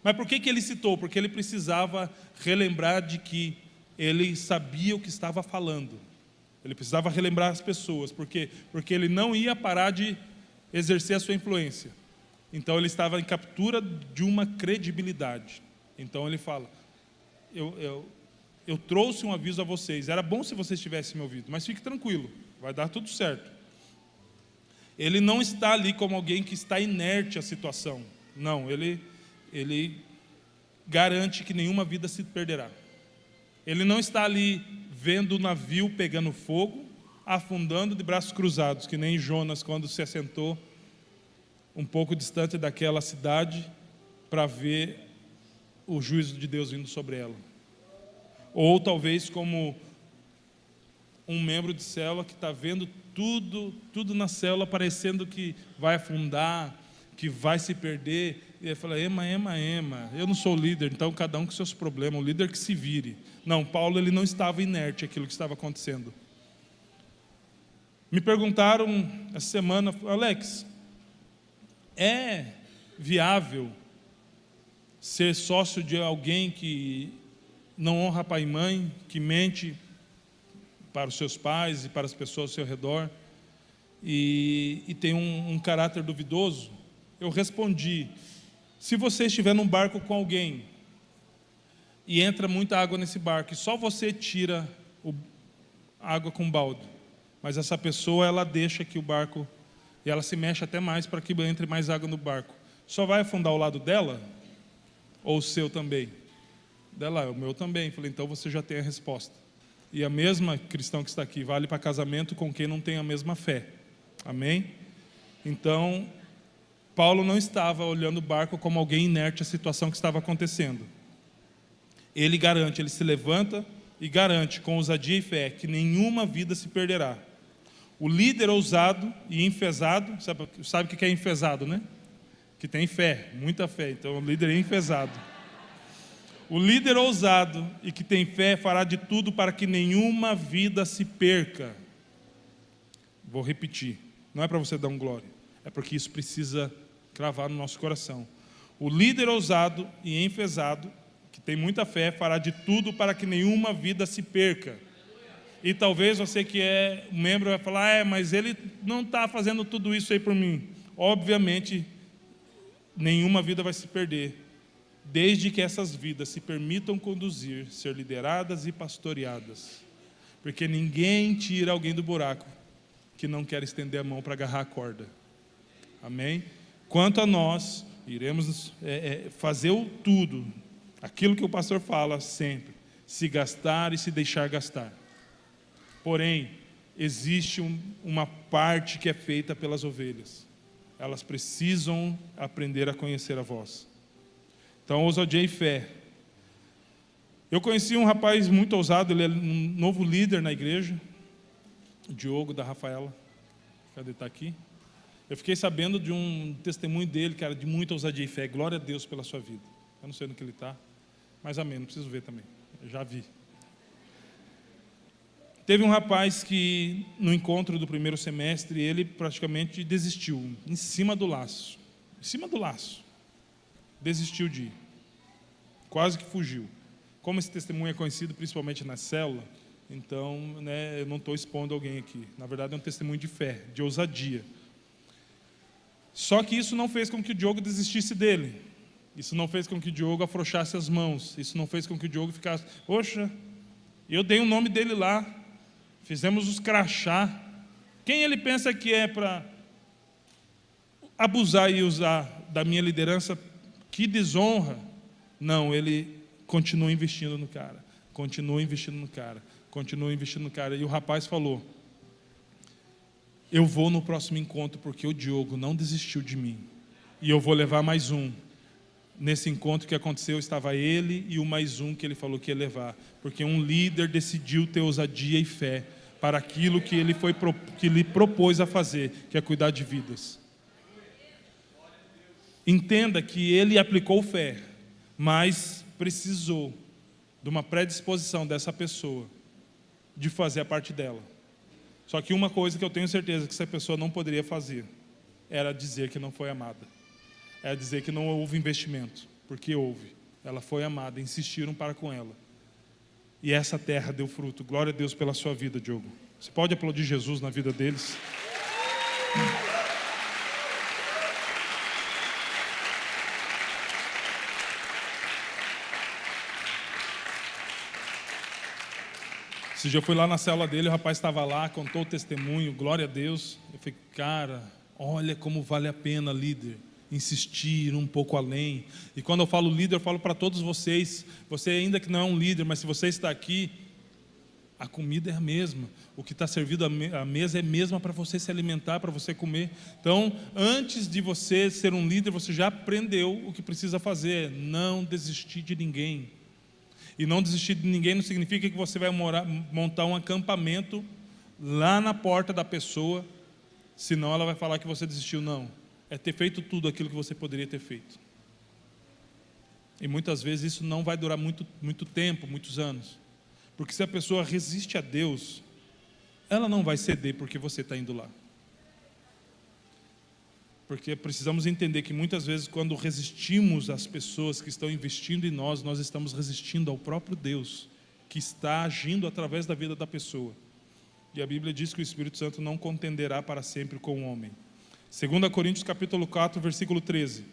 A: Mas por que ele citou? Porque ele precisava relembrar de que ele sabia o que estava falando. Ele precisava relembrar as pessoas. Por quê? Porque ele não ia parar de exercer a sua influência. Então ele estava em captura de uma credibilidade. Então ele fala: eu trouxe um aviso a vocês. Era bom se vocês tivessem me ouvido, mas fique tranquilo, vai dar tudo certo. Ele não está ali como alguém que está inerte à situação. Não, ele garante que nenhuma vida se perderá. Ele não está ali vendo o navio pegando fogo, afundando de braços cruzados, que nem Jonas quando se assentou um pouco distante daquela cidade para ver o juízo de Deus vindo sobre ela. Ou talvez como um membro de célula que está vendo tudo na célula parecendo que vai afundar, que vai se perder, e ele fala: ema, eu não sou o líder, então cada um com seus problemas, o líder que se vire. Não, Paulo ele não estava inerte àquilo que estava acontecendo. Me perguntaram essa semana: Alex, é viável ser sócio de alguém que não honra pai e mãe, que mente para os seus pais e para as pessoas ao seu redor, e tem um caráter duvidoso? Eu respondi: se você estiver num barco com alguém e entra muita água nesse barco e só você tira a água com balde, mas essa pessoa ela deixa que o barco, e ela se mexe até mais para que entre mais água no barco, só vai afundar o lado dela ou o seu também? Dela: o meu também. Falei: então você já tem a resposta. E a mesma cristão que está aqui vale para casamento com quem não tem a mesma fé. Amém? Então Paulo não estava olhando o barco como alguém inerte à situação que estava acontecendo. Ele garante, ele se levanta e garante com ousadia e fé que nenhuma vida se perderá. O líder ousado e enfesado, sabe o que é enfesado, né? Que tem fé, muita fé. Então o líder é enfesado. O líder ousado e que tem fé fará de tudo para que nenhuma vida se perca. Vou repetir, não é para você dar um glória, é porque isso precisa cravar no nosso coração. O líder ousado e enfesado, que tem muita fé, fará de tudo para que nenhuma vida se perca. E talvez você que é membro vai falar: mas ele não está fazendo tudo isso aí por mim. Obviamente, nenhuma vida vai se perder, desde que essas vidas se permitam conduzir, ser lideradas e pastoreadas. Porque ninguém tira alguém do buraco que não quer estender a mão para agarrar a corda. Amém? Quanto a nós, iremos fazer tudo, aquilo que o pastor fala sempre: se gastar e se deixar gastar. Porém, existe uma parte que é feita pelas ovelhas. Elas precisam aprender a conhecer a voz. Então, ousadia e fé. Eu conheci um rapaz muito ousado, ele é um novo líder na igreja, o Diogo da Rafaela. Cadê? Está aqui. Eu fiquei sabendo de um testemunho dele, que era de muita ousadia e fé. Glória a Deus pela sua vida. Eu não sei no que ele está, mas amém, não preciso ver também. Eu já vi. Teve um rapaz que, no encontro do primeiro semestre, ele praticamente desistiu, em cima do laço. Em cima do laço. desistiu de ir. Quase que fugiu. Como esse testemunho é conhecido principalmente na célula, então, eu não estou expondo alguém aqui. Na verdade, é um testemunho de fé, de ousadia. Só que isso não fez com que o Diogo desistisse dele. Isso não fez com que o Diogo afrouxasse as mãos. Isso não fez com que o Diogo ficasse... Poxa, eu dei o nome dele lá. Fizemos os crachá. Quem ele pensa que é para abusar e usar da minha liderança? Que desonra. Não, ele continua investindo no cara. Continua investindo no cara. Continua investindo no cara. E o rapaz falou: eu vou no próximo encontro porque o Diogo não desistiu de mim. E eu vou levar mais um. Nesse encontro que aconteceu, estava ele e o mais um que ele falou que ia levar. Porque um líder decidiu ter ousadia e fé para aquilo que ele propôs a fazer, que é cuidar de vidas. Entenda que ele aplicou fé, mas precisou de uma predisposição dessa pessoa de fazer a parte dela. Só que uma coisa que eu tenho certeza que essa pessoa não poderia fazer era dizer que não foi amada. Era dizer que não houve investimento, porque houve. Ela foi amada, insistiram para com ela. E essa terra deu fruto. Glória a Deus pela sua vida, Diogo. Você pode aplaudir Jesus na vida deles? Esse dia eu fui lá na célula dele, o rapaz estava lá, contou o testemunho, glória a Deus. Eu falei, cara, olha como vale a pena, líder, insistir um pouco além. E quando eu falo líder, eu falo para todos vocês. Você ainda que não é um líder, mas se você está aqui, a comida é a mesma. O que está servido à mesa é a mesma para você se alimentar, para você comer. Então, antes de você ser um líder, você já aprendeu o que precisa fazer. Não desistir de ninguém. E não desistir de ninguém não significa que você vai montar um acampamento lá na porta da pessoa, senão ela vai falar que você desistiu. Não. É ter feito tudo aquilo que você poderia ter feito. E muitas vezes isso não vai durar muito tempo, muitos anos. Porque se a pessoa resiste a Deus, ela não vai ceder porque você está indo lá. Porque precisamos entender que muitas vezes quando resistimos às pessoas que estão investindo em nós, nós estamos resistindo ao próprio Deus, que está agindo através da vida da pessoa. E a Bíblia diz que o Espírito Santo não contenderá para sempre com o homem. 2 Coríntios capítulo 4, versículo 13.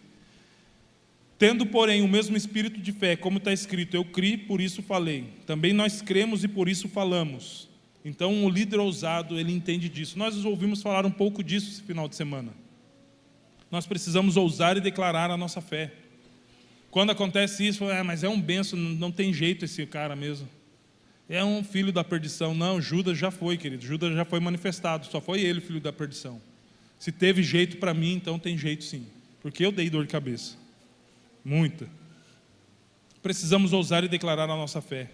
A: Tendo, porém, o mesmo espírito de fé, como está escrito, eu criei, por isso falei. Também nós cremos e por isso falamos. Então, o líder ousado, ele entende disso. Nós ouvimos falar um pouco disso esse final de semana. Nós precisamos ousar e declarar a nossa fé. Quando acontece isso, mas é um benção, não tem jeito esse cara mesmo. É um filho da perdição. Não, Judas já foi, querido. Judas já foi manifestado, só foi ele filho da perdição. Se teve jeito para mim, então tem jeito sim. Porque eu dei dor de cabeça. Muita. Precisamos ousar e declarar a nossa fé.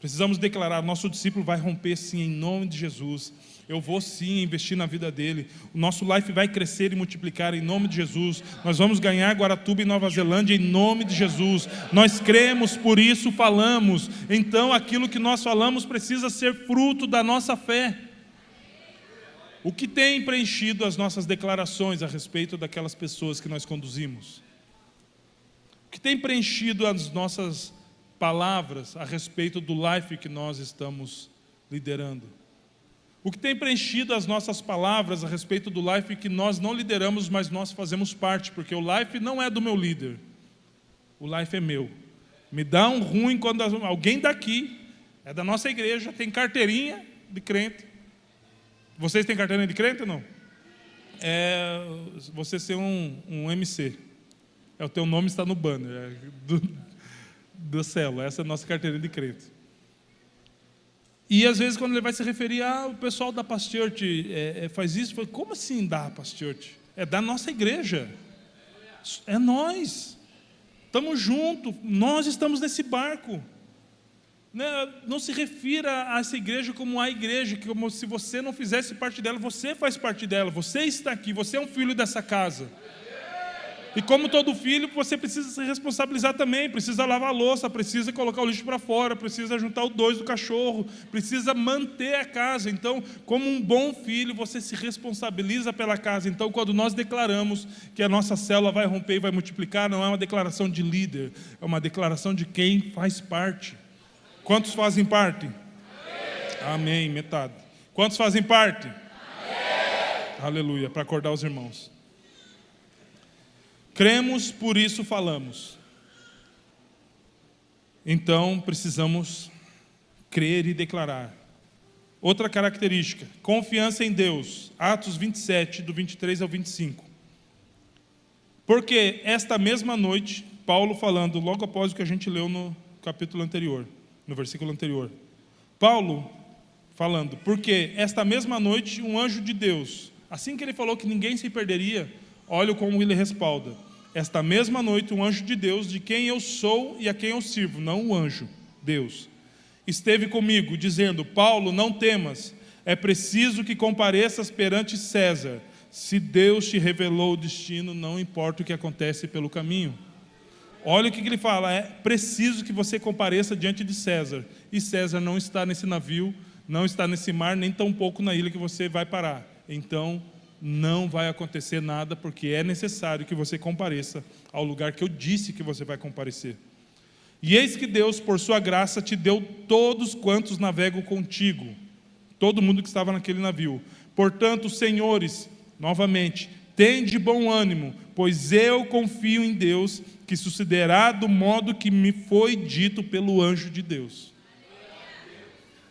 A: Precisamos declarar, nosso discípulo vai romper sim, em nome de Jesus. Eu vou sim investir na vida dele. O nosso life vai crescer e multiplicar em nome de Jesus. Nós vamos ganhar Guaratuba e Nova Zelândia em nome de Jesus. Nós cremos, por isso falamos. Então aquilo que nós falamos precisa ser fruto da nossa fé. O que tem preenchido as nossas declarações a respeito daquelas pessoas que nós conduzimos? O que tem preenchido as nossas palavras a respeito do life que nós estamos liderando? O que tem preenchido as nossas palavras a respeito do life que nós não lideramos, mas nós fazemos parte, porque o life não é do meu líder, o life é meu. Me dá um ruim quando alguém daqui, é da nossa igreja, tem carteirinha de crente. Vocês têm carteirinha de crente ou não? É você ser um MC. O teu nome está no banner do célula, essa é a nossa carteirinha de crente. E às vezes quando ele vai se referir, o pessoal da Paz Church faz isso, como assim da Paz Church? É da nossa igreja, é nós, estamos juntos, nós estamos nesse barco. Não se refira a essa igreja como a igreja, como se você não fizesse parte dela. Você faz parte dela, você está aqui, você é um filho dessa casa. E como todo filho, você precisa se responsabilizar também, precisa lavar a louça, precisa colocar o lixo para fora, precisa juntar o dois do cachorro, precisa manter a casa. Então, como um bom filho, você se responsabiliza pela casa. Então, quando nós declaramos que a nossa célula vai romper e vai multiplicar, não é uma declaração de líder, é uma declaração de quem faz parte. Quantos fazem parte? Amém, metade. Quantos fazem parte? Aleluia, para acordar os irmãos. Cremos, por isso falamos. Então, precisamos crer e declarar. Outra característica, confiança em Deus. Atos 27, do 23 ao 25. Porque esta mesma noite, Paulo falando, logo após o que a gente leu no capítulo anterior, no versículo anterior. Paulo falando, porque esta mesma noite, um anjo de Deus, assim que ele falou que ninguém se perderia, olha como ele respalda. Esta mesma noite, um anjo de Deus, de quem eu sou e a quem eu sirvo, não um anjo, Deus, esteve comigo, dizendo, Paulo, não temas, é preciso que compareças perante César. Se Deus te revelou o destino, não importa o que acontece pelo caminho. Olha o que ele fala, é preciso que você compareça diante de César. E César não está nesse navio, não está nesse mar, nem tampouco na ilha que você vai parar. Então, não vai acontecer nada, porque é necessário que você compareça ao lugar que eu disse que você vai comparecer. E eis que Deus, por sua graça, te deu todos quantos navegam contigo, todo mundo que estava naquele navio. Portanto, senhores, novamente, tende bom ânimo, pois eu confio em Deus, que sucederá do modo que me foi dito pelo anjo de Deus.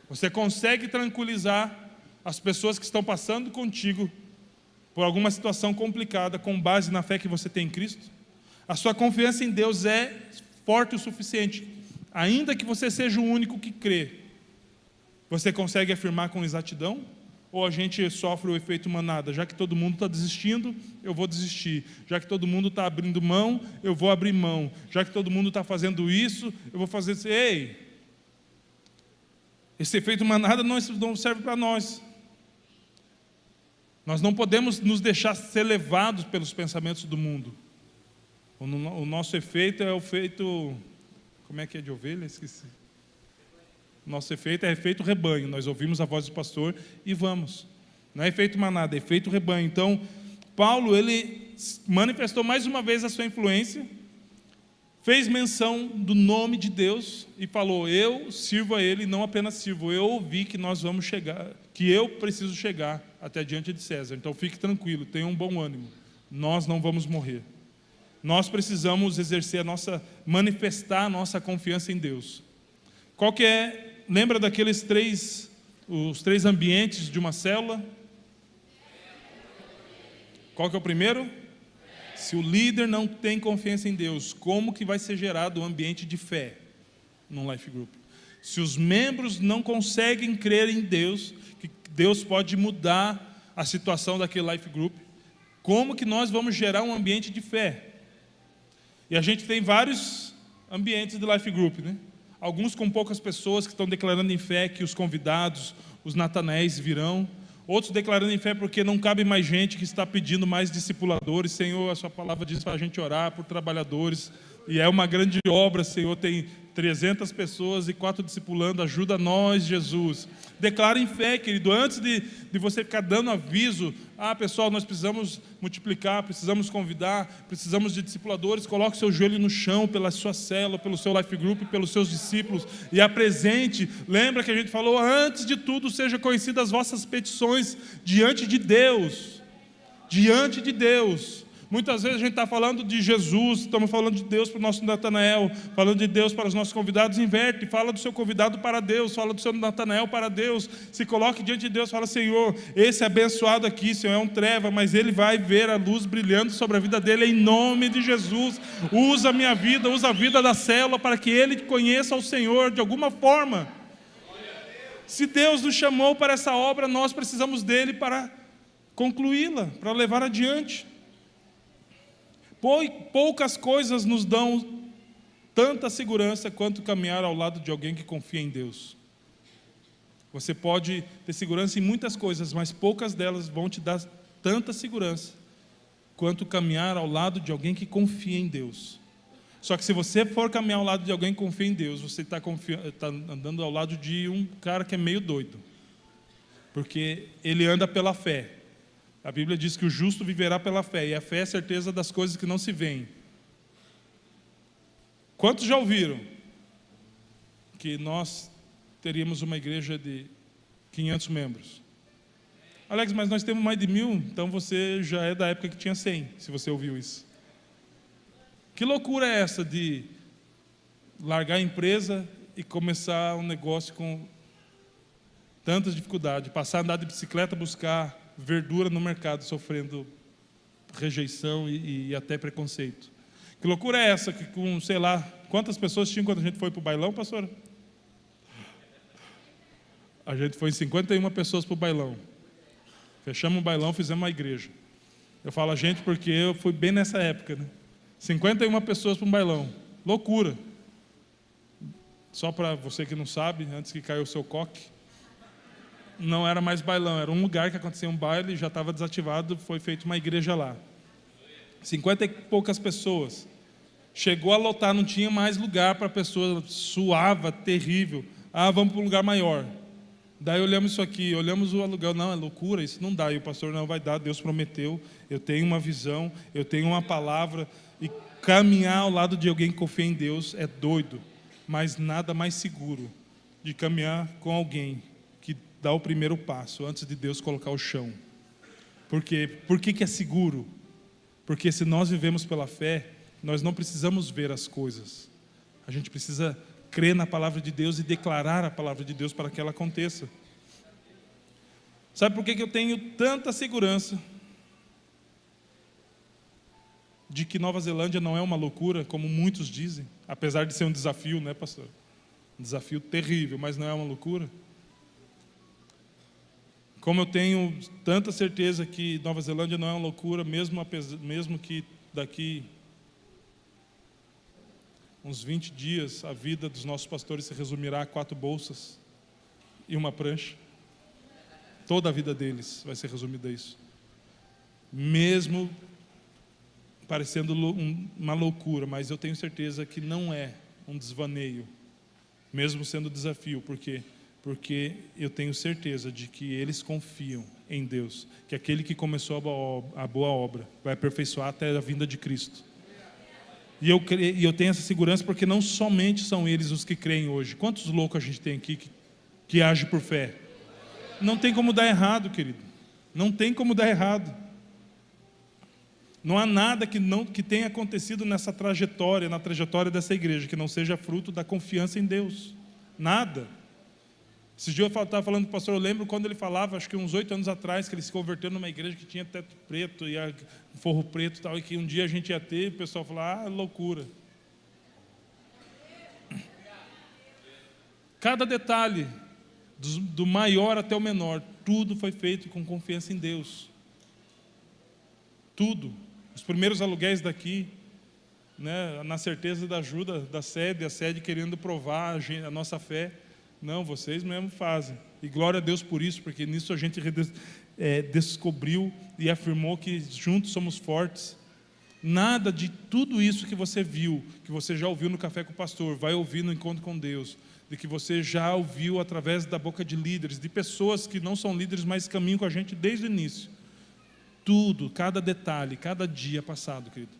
A: Você consegue tranquilizar as pessoas que estão passando contigo por alguma situação complicada, com base na fé que você tem em Cristo? A sua confiança em Deus é forte o suficiente, ainda que você seja o único que crê. Você consegue afirmar com exatidão? Ou a gente sofre o efeito manada? Já que todo mundo está desistindo, eu vou desistir. Já que todo mundo está abrindo mão, eu vou abrir mão. Já que todo mundo está fazendo isso, eu vou fazer isso. Ei, esse efeito manada não serve para nós. Nós não podemos nos deixar ser levados pelos pensamentos do mundo. O nosso efeito é o efeito... Como é que é de ovelha? Esqueci. Nosso efeito é efeito rebanho. Nós ouvimos a voz do pastor e vamos. Não é efeito manada, é efeito rebanho. Então, Paulo, ele manifestou mais uma vez a sua influência, fez menção do nome de Deus e falou, eu sirvo a Ele, não apenas sirvo, eu ouvi que nós vamos chegar, que eu preciso chegar até diante de César. Então fique tranquilo, tenha um bom ânimo, nós não vamos morrer. Nós precisamos exercer manifestar a nossa confiança em Deus. Qual que é, lembra daqueles os três ambientes de uma célula? Qual que é o primeiro? Se o líder não tem confiança em Deus, como que vai ser gerado um ambiente de fé num life group? Se os membros não conseguem crer em Deus, que Deus pode mudar a situação daquele life group, como que nós vamos gerar um ambiente de fé? E a gente tem vários ambientes de life group, né? Alguns com poucas pessoas que estão declarando em fé que os convidados, os Natanaéis virão. Outros declarando em fé porque não cabe mais gente, que está pedindo mais discipuladores. Senhor, a sua palavra diz para a gente orar por trabalhadores. E é uma grande obra, Senhor, tem 300 pessoas e 4 discipulando, ajuda nós, Jesus. Declara em fé, querido, antes de você ficar dando aviso, pessoal, nós precisamos multiplicar, precisamos convidar, precisamos de discipuladores, coloque o seu joelho no chão pela sua célula, pelo seu life group, pelos seus discípulos, e apresente. Lembra que a gente falou, antes de tudo, sejam conhecidas as vossas petições diante de Deus. Diante de Deus. Muitas vezes a gente está falando de Jesus, estamos falando de Deus para o nosso Natanael, falando de Deus para os nossos convidados, inverte, fala do seu convidado para Deus, fala do seu Natanael para Deus, se coloque diante de Deus, fala, Senhor, esse abençoado aqui, Senhor, é um treva, mas ele vai ver a luz brilhando sobre a vida dele, em nome de Jesus. Usa a minha vida, usa a vida da célula, para que ele conheça o Senhor de alguma forma. Se Deus nos chamou para essa obra, nós precisamos dele para concluí-la, para levar adiante. Poucas coisas nos dão tanta segurança quanto caminhar ao lado de alguém que confia em Deus. Você pode ter segurança em muitas coisas, mas poucas delas vão te dar tanta segurança quanto caminhar ao lado de alguém que confia em Deus. Só que se você for caminhar ao lado de alguém que confia em Deus, você está andando ao lado de um cara que é meio doido, porque ele anda pela fé. A Bíblia diz que o justo viverá pela fé, e a fé é a certeza das coisas que não se veem. Quantos já ouviram que nós teríamos uma igreja de 500 membros? Alex, mas nós temos mais de 1000, então você já é da época que tinha 100, se você ouviu isso. Que loucura é essa de largar a empresa e começar um negócio com tantas dificuldades, passar a andar de bicicleta, buscar verdura no mercado, sofrendo rejeição e até preconceito. Que loucura é essa que com, sei lá, quantas pessoas tinham quando a gente foi para o bailão, pastor? A gente foi em 51 pessoas para o bailão. Fechamos o bailão, fizemos uma igreja. Eu falo a gente porque eu fui bem nessa época, né? 51 pessoas para um bailão. Loucura. Só para você que não sabe, antes que caiu o seu coque, não era mais bailão, era um lugar que acontecia um baile, já estava desativado, foi feita uma igreja lá. 50 e poucas pessoas. Chegou a lotar, não tinha mais lugar para pessoas, suava, terrível. Ah, vamos para um lugar maior. Daí olhamos isso aqui, olhamos o aluguel, não, é loucura, isso não dá. E o pastor, não vai dar, Deus prometeu, eu tenho uma visão, eu tenho uma palavra. E caminhar ao lado de alguém que confia em Deus é doido, mas nada mais seguro de caminhar com alguém que dá o primeiro passo antes de Deus colocar o chão. Por quê? Por que é seguro? Porque se nós vivemos pela fé, nós não precisamos ver as coisas. A gente precisa crer na palavra de Deus e declarar a palavra de Deus para que ela aconteça. Sabe por que eu tenho tanta segurança de que Nova Zelândia não é uma loucura, como muitos dizem, apesar de ser um desafio, né, pastor? Um desafio terrível, mas não é uma loucura. Como eu tenho tanta certeza que Nova Zelândia não é uma loucura, mesmo que daqui uns 20 dias a vida dos nossos pastores se resumirá a 4 bolsas e uma prancha. Toda a vida deles vai ser resumida a isso. Mesmo parecendo uma loucura, mas eu tenho certeza que não é um desvaneio, mesmo sendo desafio. Por quê? Porque eu tenho certeza de que eles confiam em Deus, que aquele que começou a boa obra vai aperfeiçoar até a vinda de Cristo. E eu tenho essa segurança porque não somente são eles os que creem hoje. Quantos loucos a gente tem aqui que age por fé? Não tem como dar errado, querido. Não tem como dar errado. Não há nada que tenha acontecido nessa trajetória, na trajetória dessa igreja, que não seja fruto da confiança em Deus. Nada. Esses dias eu estava falando com o pastor, eu lembro quando ele falava, acho que uns 8 anos atrás, que ele se converteu numa igreja que tinha teto preto e forro preto e tal, e que um dia a gente ia ter, e o pessoal falava, loucura. Cada detalhe, do maior até o menor, tudo foi feito com confiança em Deus. Tudo. Os primeiros aluguéis daqui, né, na certeza da ajuda da sede, a sede querendo provar a nossa fé. Não, vocês mesmo fazem. E glória a Deus por isso, porque nisso a gente descobriu e afirmou que juntos somos fortes. Nada de tudo isso que você viu, que você já ouviu no Café com o Pastor, vai ouvir no Encontro com Deus, de que você já ouviu através da boca de líderes, de pessoas que não são líderes, mas caminham com a gente desde o início. Tudo, cada detalhe, cada dia passado, querido,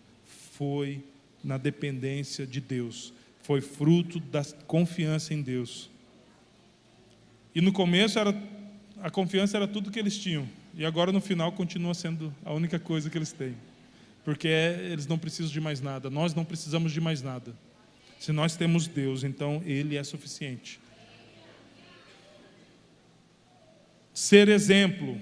A: foi na dependência de Deus. Foi fruto da confiança em Deus. E no começo a confiança era tudo que eles tinham. E agora no final continua sendo a única coisa que eles têm. Porque eles não precisam de mais nada. Nós não precisamos de mais nada. Se nós temos Deus, então Ele é suficiente. Ser exemplo.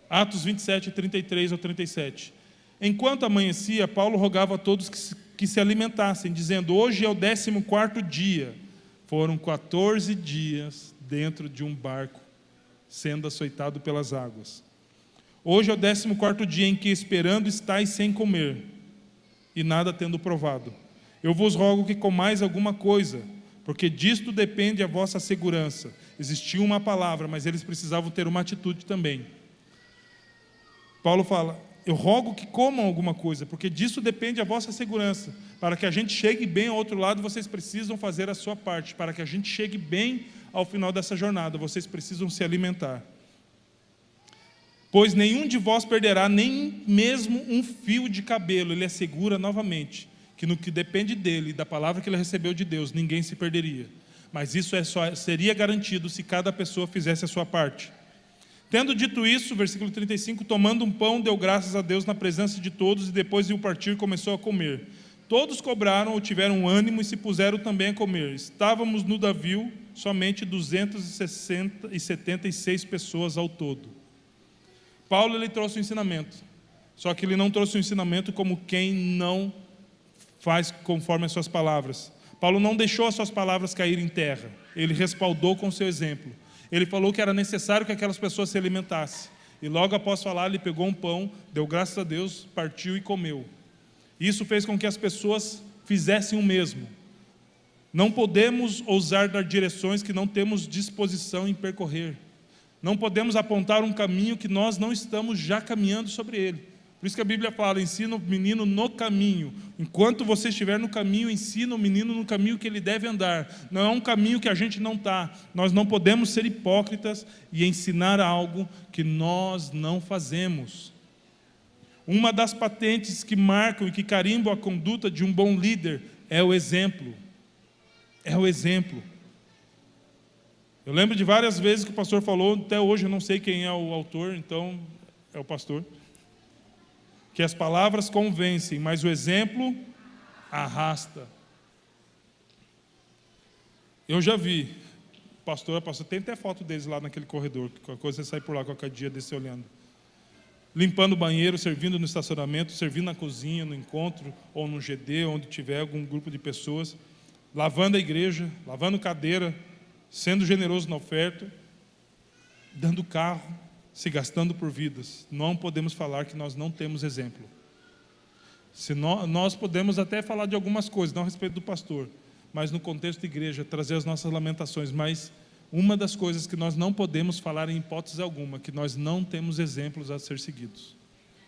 A: Atos 27, 33 ao 37. Enquanto amanhecia, Paulo rogava a todos que se alimentassem, dizendo, hoje é o 14º dia. Foram 14 dias dentro de um barco, sendo açoitado pelas águas. Hoje é o 14º dia em que esperando estáis sem comer, e nada tendo provado. Eu vos rogo que comais alguma coisa, porque disto depende a vossa segurança. Existia uma palavra, mas eles precisavam ter uma atitude também. Paulo fala, eu rogo que comam alguma coisa, porque disso depende a vossa segurança. Para que a gente chegue bem ao outro lado, vocês precisam fazer a sua parte. Para que a gente chegue bem ao final dessa jornada, vocês precisam se alimentar. Pois nenhum de vós perderá nem mesmo um fio de cabelo. Ele assegura novamente que no que depende dele, da palavra que ele recebeu de Deus, ninguém se perderia. Mas isso seria garantido se cada pessoa fizesse a sua parte. Tendo dito isso, versículo 35, tomando um pão, deu graças a Deus na presença de todos, e depois de o partir, começou a comer. Todos cobraram ou tiveram ânimo e se puseram também a comer. Estávamos no navio somente 276 pessoas ao todo. Paulo, ele trouxe o ensinamento, só que ele não trouxe o ensinamento como quem não faz conforme as suas palavras. Paulo não deixou as suas palavras cair em terra, ele respaldou com o seu exemplo. Ele falou que era necessário que aquelas pessoas se alimentassem, e logo após falar, ele pegou um pão, deu graças a Deus, partiu e comeu. Isso fez com que as pessoas fizessem o mesmo. Não podemos ousar dar direções que não temos disposição em percorrer. Não podemos apontar um caminho que nós não estamos já caminhando sobre ele. Por isso que a Bíblia fala, ensina o menino no caminho. Enquanto você estiver no caminho, ensina o menino no caminho que ele deve andar. Não é um caminho que a gente não está. Nós não podemos ser hipócritas e ensinar algo que nós não fazemos. Uma das patentes que marcam e que carimbam a conduta de um bom líder é o exemplo. É o exemplo. Eu lembro de várias vezes que o pastor falou, até hoje eu não sei quem é o autor, então é o pastor, que as palavras convencem, mas o exemplo arrasta. Eu já vi, pastor, tem até foto deles lá naquele corredor, que qualquer coisa você sai por lá qualquer dia desse olhando. Limpando o banheiro, servindo no estacionamento, servindo na cozinha, no encontro, ou no GD, onde tiver algum grupo de pessoas, lavando a igreja, lavando cadeira, sendo generoso na oferta, dando carro, se gastando por vidas. Não podemos falar que nós não temos exemplo. Nós podemos até falar de algumas coisas, não a respeito do pastor, mas no contexto da igreja, trazer as nossas lamentações. Mas uma das coisas que nós não podemos falar em hipótese alguma, que nós não temos exemplos a ser seguidos.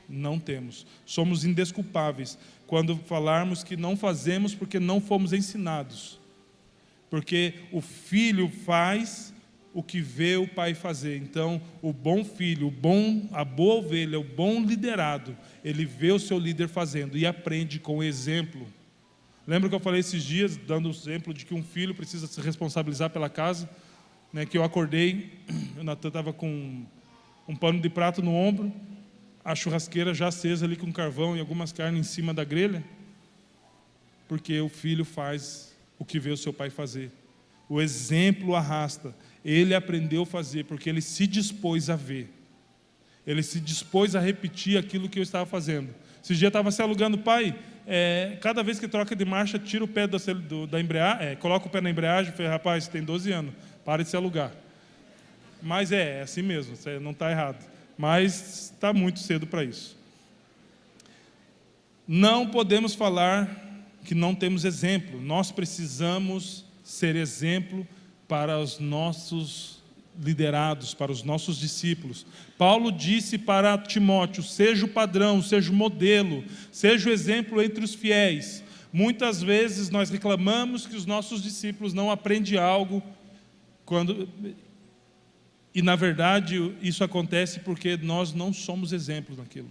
A: Não temos. Somos indesculpáveis quando falarmos que não fazemos porque não fomos ensinados. Porque o filho faz o que vê o pai fazer. Então, o bom filho, a boa ovelha, o bom liderado, ele vê o seu líder fazendo e aprende com o exemplo. Lembra que eu falei esses dias, dando o exemplo de que um filho precisa se responsabilizar pela casa? Né, que eu acordei, o Natan estava com um pano de prato no ombro, a churrasqueira já acesa ali com carvão e algumas carnes em cima da grelha, porque o filho faz o que vê o seu pai fazer. O exemplo arrasta. Ele aprendeu a fazer porque ele se dispôs a ver. Ele se dispôs a repetir aquilo que eu estava fazendo. Esse dia eu estava se alugando, pai, cada vez que troca de marcha, tira o pé da embreagem, coloca o pé na embreagem, falei, rapaz, você tem 12 anos, para de se alugar. Mas é assim mesmo, você não está errado. Mas está muito cedo para isso. Não podemos falar que não temos exemplo. Nós precisamos ser exemplo para os nossos liderados, para os nossos discípulos. Paulo disse para Timóteo, seja o padrão, seja o modelo, seja o exemplo entre os fiéis. Muitas vezes nós reclamamos que os nossos discípulos não aprendem algo, e na verdade isso acontece porque nós não somos exemplos naquilo.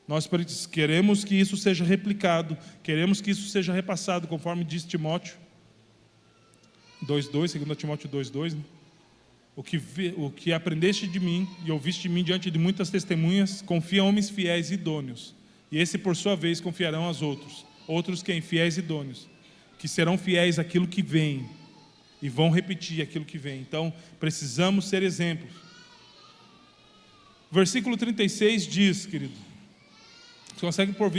A: Nós queremos que isso seja replicado, queremos que isso seja repassado, conforme diz Timóteo 2:2, 2 Timóteo 2:2, né? O que aprendeste de mim e ouviste de mim diante de muitas testemunhas, confia a homens fiéis e idôneos, e esse por sua vez confiarão aos outros. Outros quem? Fiéis e idôneos, que serão fiéis àquilo que vem, e vão repetir aquilo que vem. Então, precisamos ser exemplos. Versículo 36 diz, querido, você consegue pôr,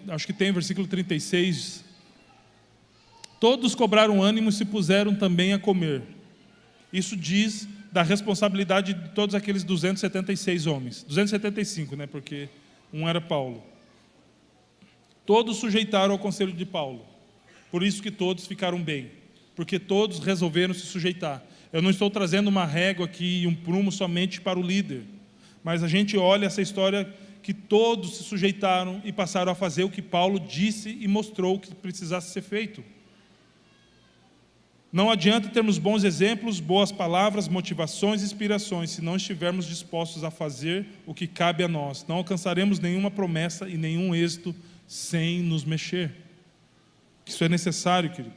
A: acho que tem versículo 36, todos cobraram ânimo e se puseram também a comer. Isso diz da responsabilidade de todos aqueles 276 homens, 275, né, porque um era Paulo. Todos sujeitaram ao conselho de Paulo, por isso que todos ficaram bem, porque todos resolveram se sujeitar. Eu não estou trazendo uma régua aqui e um prumo somente para o líder, mas a gente olha essa história que todos se sujeitaram e passaram a fazer o que Paulo disse e mostrou que precisasse ser feito. Não adianta termos bons exemplos, boas palavras, motivações e inspirações, se não estivermos dispostos a fazer o que cabe a nós. Não alcançaremos nenhuma promessa e nenhum êxito sem nos mexer. Isso é necessário, querido.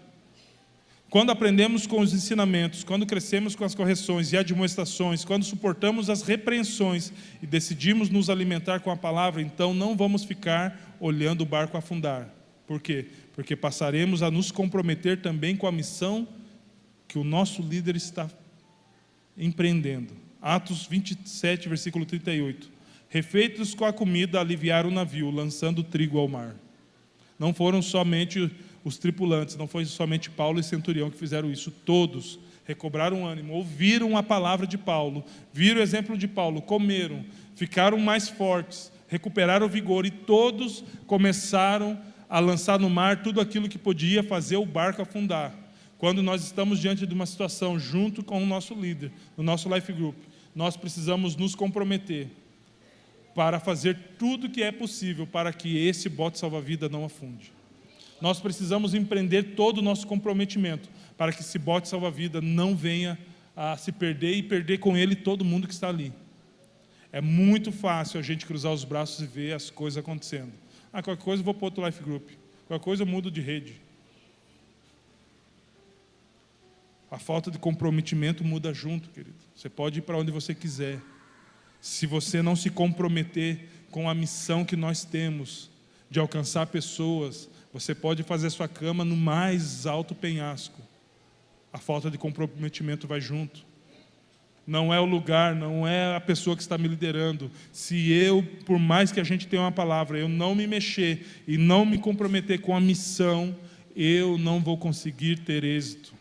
A: Quando aprendemos com os ensinamentos, quando crescemos com as correções e admoestações, quando suportamos as repreensões e decidimos nos alimentar com a palavra, então não vamos ficar olhando o barco afundar. Por quê? Porque passaremos a nos comprometer também com a missão que o nosso líder está empreendendo. Atos 27, versículo 38. Refeitos com a comida, aliviaram o navio, lançando trigo ao mar. Não foram somente os tripulantes, não foi somente Paulo e Centurião que fizeram isso. Todos recobraram ânimo, ouviram a palavra de Paulo, viram o exemplo de Paulo, comeram, ficaram mais fortes, recuperaram o vigor e todos começaram a lançar no mar tudo aquilo que podia fazer o barco afundar. Quando nós estamos diante de uma situação junto com o nosso líder, no nosso Life Group, nós precisamos nos comprometer para fazer tudo o que é possível para que esse bote salva-vida não afunde. Nós precisamos empreender todo o nosso comprometimento para que esse bote salva-vida não venha a se perder e perder com ele todo mundo que está ali. É muito fácil a gente cruzar os braços e ver as coisas acontecendo. Qualquer coisa eu vou para outro Life Group. Qualquer coisa eu mudo de rede. A falta de comprometimento muda junto, querido. Você pode ir para onde você quiser. Se você não se comprometer com a missão que nós temos de alcançar pessoas, você pode fazer sua cama no mais alto penhasco. A falta de comprometimento vai junto. Não é o lugar, não é a pessoa que está me liderando. Se eu, por mais que a gente tenha uma palavra, eu não me mexer e não me comprometer com a missão, eu não vou conseguir ter êxito.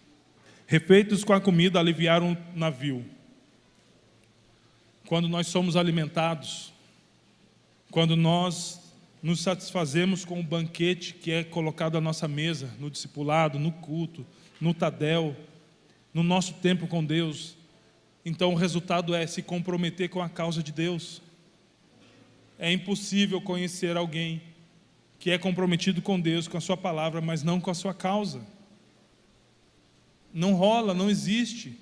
A: Refeitos com a comida, aliviaram o navio. Quando nós somos alimentados, quando nós nos satisfazemos com o banquete que é colocado à nossa mesa, no discipulado, no culto, no tadel, no nosso tempo com Deus, então o resultado é se comprometer com a causa de Deus. É impossível conhecer alguém que é comprometido com Deus, com a sua palavra, mas não com a sua causa. Não rola, não existe.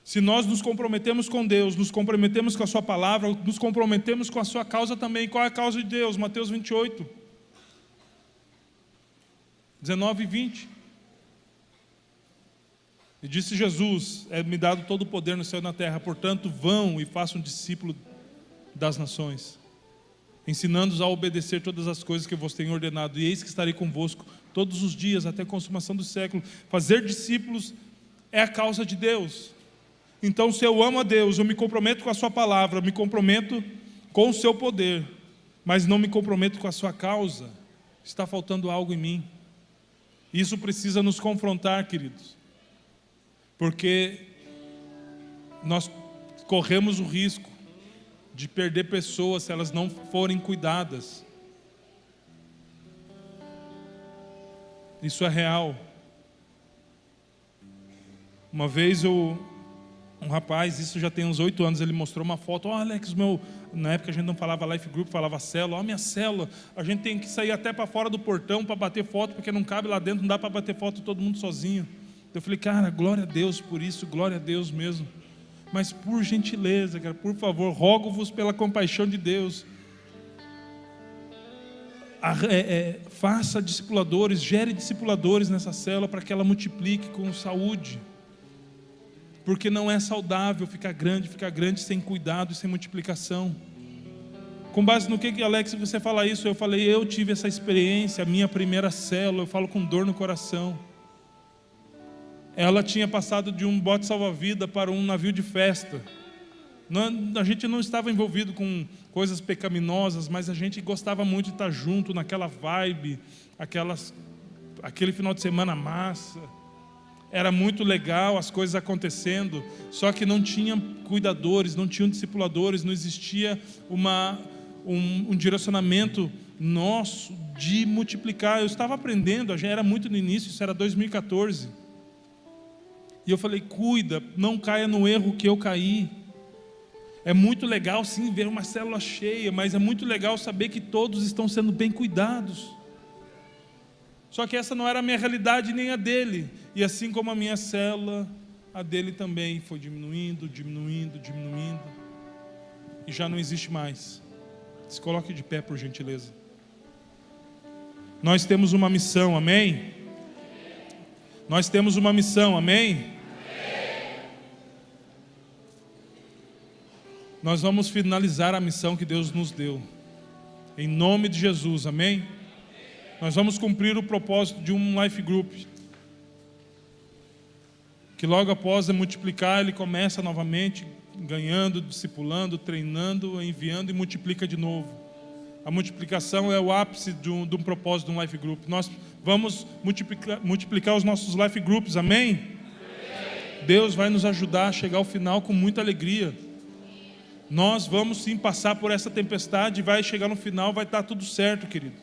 A: Se nós nos comprometemos com Deus, nos comprometemos com a sua palavra, nos comprometemos com a sua causa também. Qual é a causa de Deus? Mateus 28, 19 e 20. E disse Jesus: é-me dado todo o poder no céu e na terra, portanto vão e façam discípulo das nações, ensinando-os a obedecer todas as coisas que eu vos tenho ordenado, e eis que estarei convosco todos os dias, até a consumação do século. Fazer discípulos é a causa de Deus. Então, se eu amo a Deus, eu me comprometo com a sua palavra, me comprometo com o seu poder, mas não me comprometo com a sua causa, está faltando algo em mim. Isso precisa nos confrontar, queridos, porque nós corremos o risco de perder pessoas se elas não forem cuidadas. Isso é real. Uma vez um rapaz, isso já tem uns 8 anos, ele mostrou uma foto. Alex, na época a gente não falava Life Group, falava célula. Minha célula, a gente tem que sair até para fora do portão para bater foto, porque não cabe lá dentro, não dá para bater foto todo mundo sozinho. Eu falei, cara, glória a Deus por isso, glória a Deus mesmo. Mas por gentileza, cara, por favor, rogo-vos pela compaixão de Deus, faça discipuladores, gere discipuladores nessa célula para que ela multiplique com saúde. Porque não é saudável ficar grande sem cuidado e sem multiplicação. Com base no que Alex, você fala isso? Eu falei, eu tive essa experiência, a minha primeira célula, eu falo com dor no coração. Ela tinha passado de um bote salva-vida para um navio de festa. A gente não estava envolvido com coisas pecaminosas, mas a gente gostava muito de estar junto naquela vibe, aquele final de semana massa. Era muito legal, as coisas acontecendo, só que não tinha cuidadores, não tinham discipuladores, não existia um direcionamento nosso de multiplicar. Eu estava aprendendo, já era muito no início, isso era 2014. E eu falei, cuida, não caia no erro que eu caí. É muito legal sim ver uma célula cheia, mas é muito legal saber que todos estão sendo bem cuidados. Só que essa não era a minha realidade nem a dele. E assim como a minha célula, a dele também foi diminuindo. E já não existe mais. Se coloque de pé, por gentileza. Nós temos uma missão, amém? Nós temos uma missão, amém? Nós vamos finalizar a missão que Deus nos deu. Em nome de Jesus, amém? Nós vamos cumprir o propósito de um life group. Que logo após multiplicar, ele começa novamente, ganhando, discipulando, treinando, enviando e multiplica de novo. A multiplicação é o ápice de um propósito de um life group. Nós vamos multiplicar os nossos life groups, amém? Deus vai nos ajudar a chegar ao final com muita alegria. Nós vamos sim passar por essa tempestade, vai chegar no final, vai estar tudo certo, querido.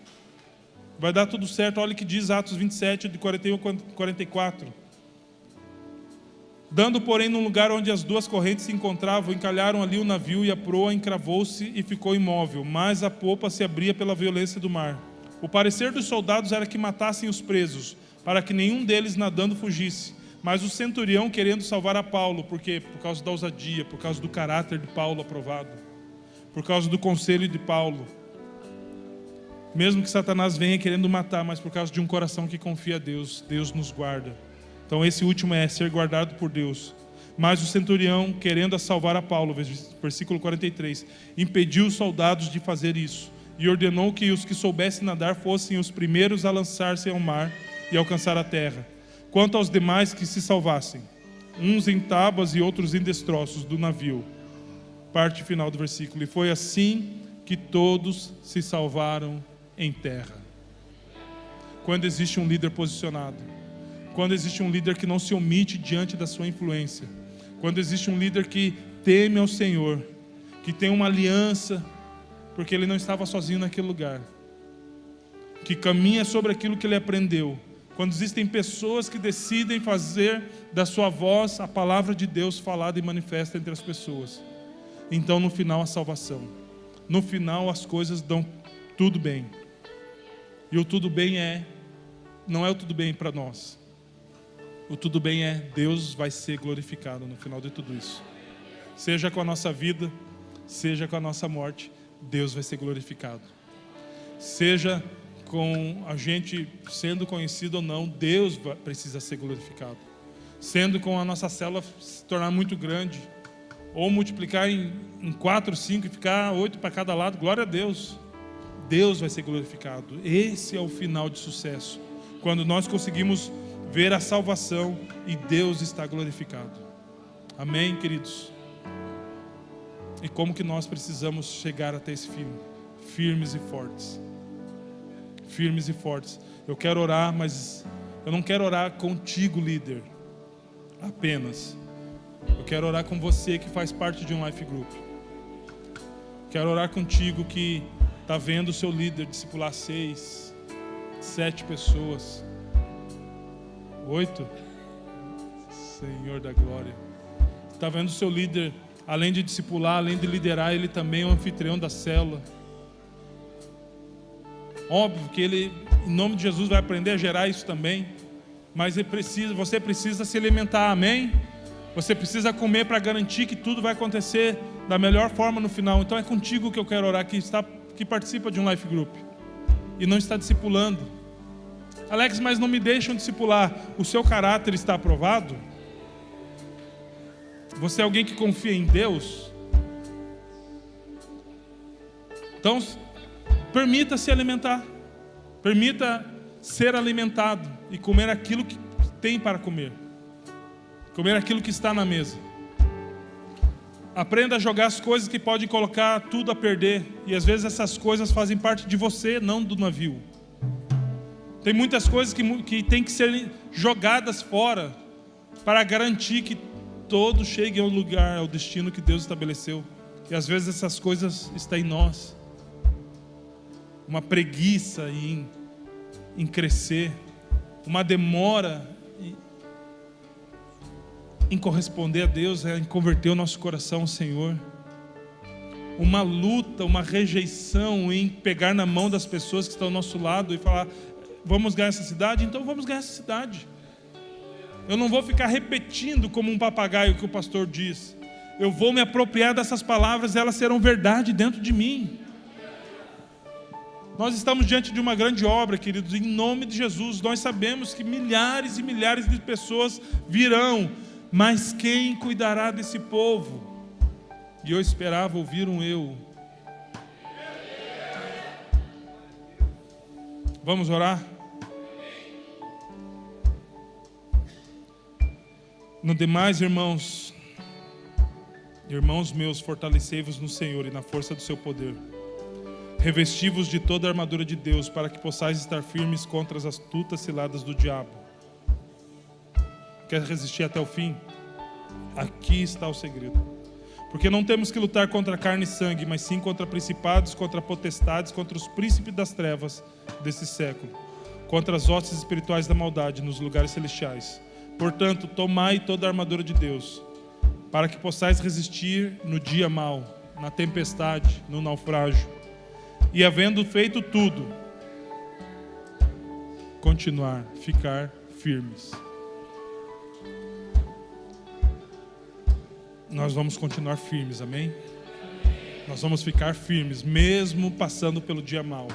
A: Vai dar tudo certo. Olha o que diz Atos 27, de 41 a 44. Dando, porém, num lugar onde as duas correntes se encontravam, encalharam ali o navio e a proa encravou-se e ficou imóvel, mas a popa se abria pela violência do mar. O parecer dos soldados era que matassem os presos, para que nenhum deles nadando fugisse. Mas o centurião, querendo salvar a Paulo, porque por causa da ousadia, por causa do caráter de Paulo aprovado, por causa do conselho de Paulo, mesmo que Satanás venha querendo matar, mas por causa de um coração que confia a Deus, Deus nos guarda. Então esse último é ser guardado por Deus. Mas o centurião, querendo salvar a Paulo, versículo 43, impediu os soldados de fazer isso e ordenou que os que soubessem nadar fossem os primeiros a lançar-se ao mar e alcançar a terra. Quanto aos demais, que se salvassem, uns em tábuas e outros em destroços do navio. Parte final do versículo. E foi assim que todos se salvaram em terra. Quando existe um líder posicionado, quando existe um líder que não se omite diante da sua influência, quando existe um líder que teme ao Senhor, que tem uma aliança, porque ele não estava sozinho naquele lugar, que caminha sobre aquilo que ele aprendeu. Quando existem pessoas que decidem fazer da sua voz a palavra de Deus falada e manifesta entre as pessoas, então no final a salvação, no final as coisas dão tudo bem. E o tudo bem não é o tudo bem para nós. O tudo bem é Deus vai ser glorificado no final de tudo isso. Seja com a nossa vida, seja com a nossa morte, Deus vai ser glorificado. Seja com a gente sendo conhecido ou não, Deus precisa ser glorificado. Sendo com a nossa célula se tornar muito grande, ou multiplicar em 4, 5 e ficar 8 para cada lado, glória a Deus. Deus vai ser glorificado. Esse é o final de sucesso, quando nós conseguimos ver a salvação e Deus está glorificado. Amém, queridos? E como que nós precisamos chegar até esse fim? Firmes e fortes. Firmes e fortes. Eu quero orar, mas eu não quero orar contigo, líder, apenas. Eu quero orar com você que faz parte de um life group. Quero orar contigo que está vendo o seu líder discipular 6, 7 pessoas, 8. Senhor da glória. Está vendo o seu líder, além de discipular, além de liderar, ele também é o anfitrião da célula. Óbvio que ele, em nome de Jesus, vai aprender a gerar isso também. Mas você precisa se alimentar, amém? Você precisa comer para garantir que tudo vai acontecer da melhor forma no final. Então é contigo que eu quero orar, que participa de um life group e não está discipulando. Alex, mas não me deixam discipular. O seu caráter está aprovado? Você é alguém que confia em Deus? Então, permita se alimentar. Permita ser alimentado e comer aquilo que tem para comer. Comer aquilo que está na mesa. Aprenda a jogar as coisas que podem colocar tudo a perder. E às vezes essas coisas fazem parte de você, não do navio. Tem muitas coisas que tem que ser jogadas fora para garantir que todos cheguem ao lugar, ao destino que Deus estabeleceu. E às vezes essas coisas estão em nós. Uma preguiça em crescer, uma demora em corresponder a Deus, em converter o nosso coração ao Senhor. uma luta, uma rejeição em pegar na mão das pessoas que estão ao nosso lado e falar: vamos ganhar essa cidade? Então vamos ganhar essa cidade. Eu não vou ficar repetindo como um papagaio o que o pastor diz. Eu vou me apropriar dessas palavras, elas serão verdade dentro de mim. Nós estamos diante de uma grande obra, queridos, em nome de Jesus. Nós sabemos que milhares e milhares de pessoas virão, mas quem cuidará desse povo? E eu esperava ouvir um eu. Vamos orar? No demais, irmãos meus, fortalecei-vos no Senhor e na força do seu poder. Revesti-vos de toda a armadura de Deus, para que possais estar firmes contra as astutas ciladas do diabo. Quer resistir até o fim? Aqui está o segredo. Porque não temos que lutar contra carne e sangue, mas sim contra principados, contra potestades, contra os príncipes das trevas desse século, contra as hostes espirituais da maldade nos lugares celestiais. Portanto, tomai toda a armadura de Deus, para que possais resistir no dia mau, na tempestade, no naufrágio. E havendo feito tudo, continuar, ficar firmes. Nós vamos continuar firmes, amém? Nós vamos ficar firmes, mesmo passando pelo dia mau.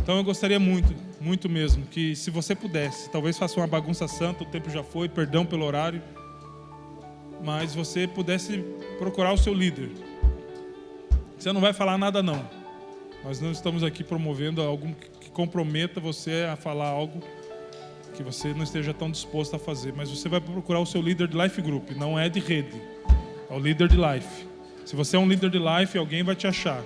A: Então eu gostaria muito, muito mesmo, que se você pudesse, talvez faça uma bagunça santa, o tempo já foi, perdão pelo horário, mas você pudesse procurar o seu líder. Você não vai falar nada não. Nós não estamos aqui promovendo algo que comprometa você a falar algo que você não esteja tão disposto a fazer, mas você vai procurar o seu líder de life group, não é de rede, é o líder de life. Se você é um líder de life, alguém vai te achar.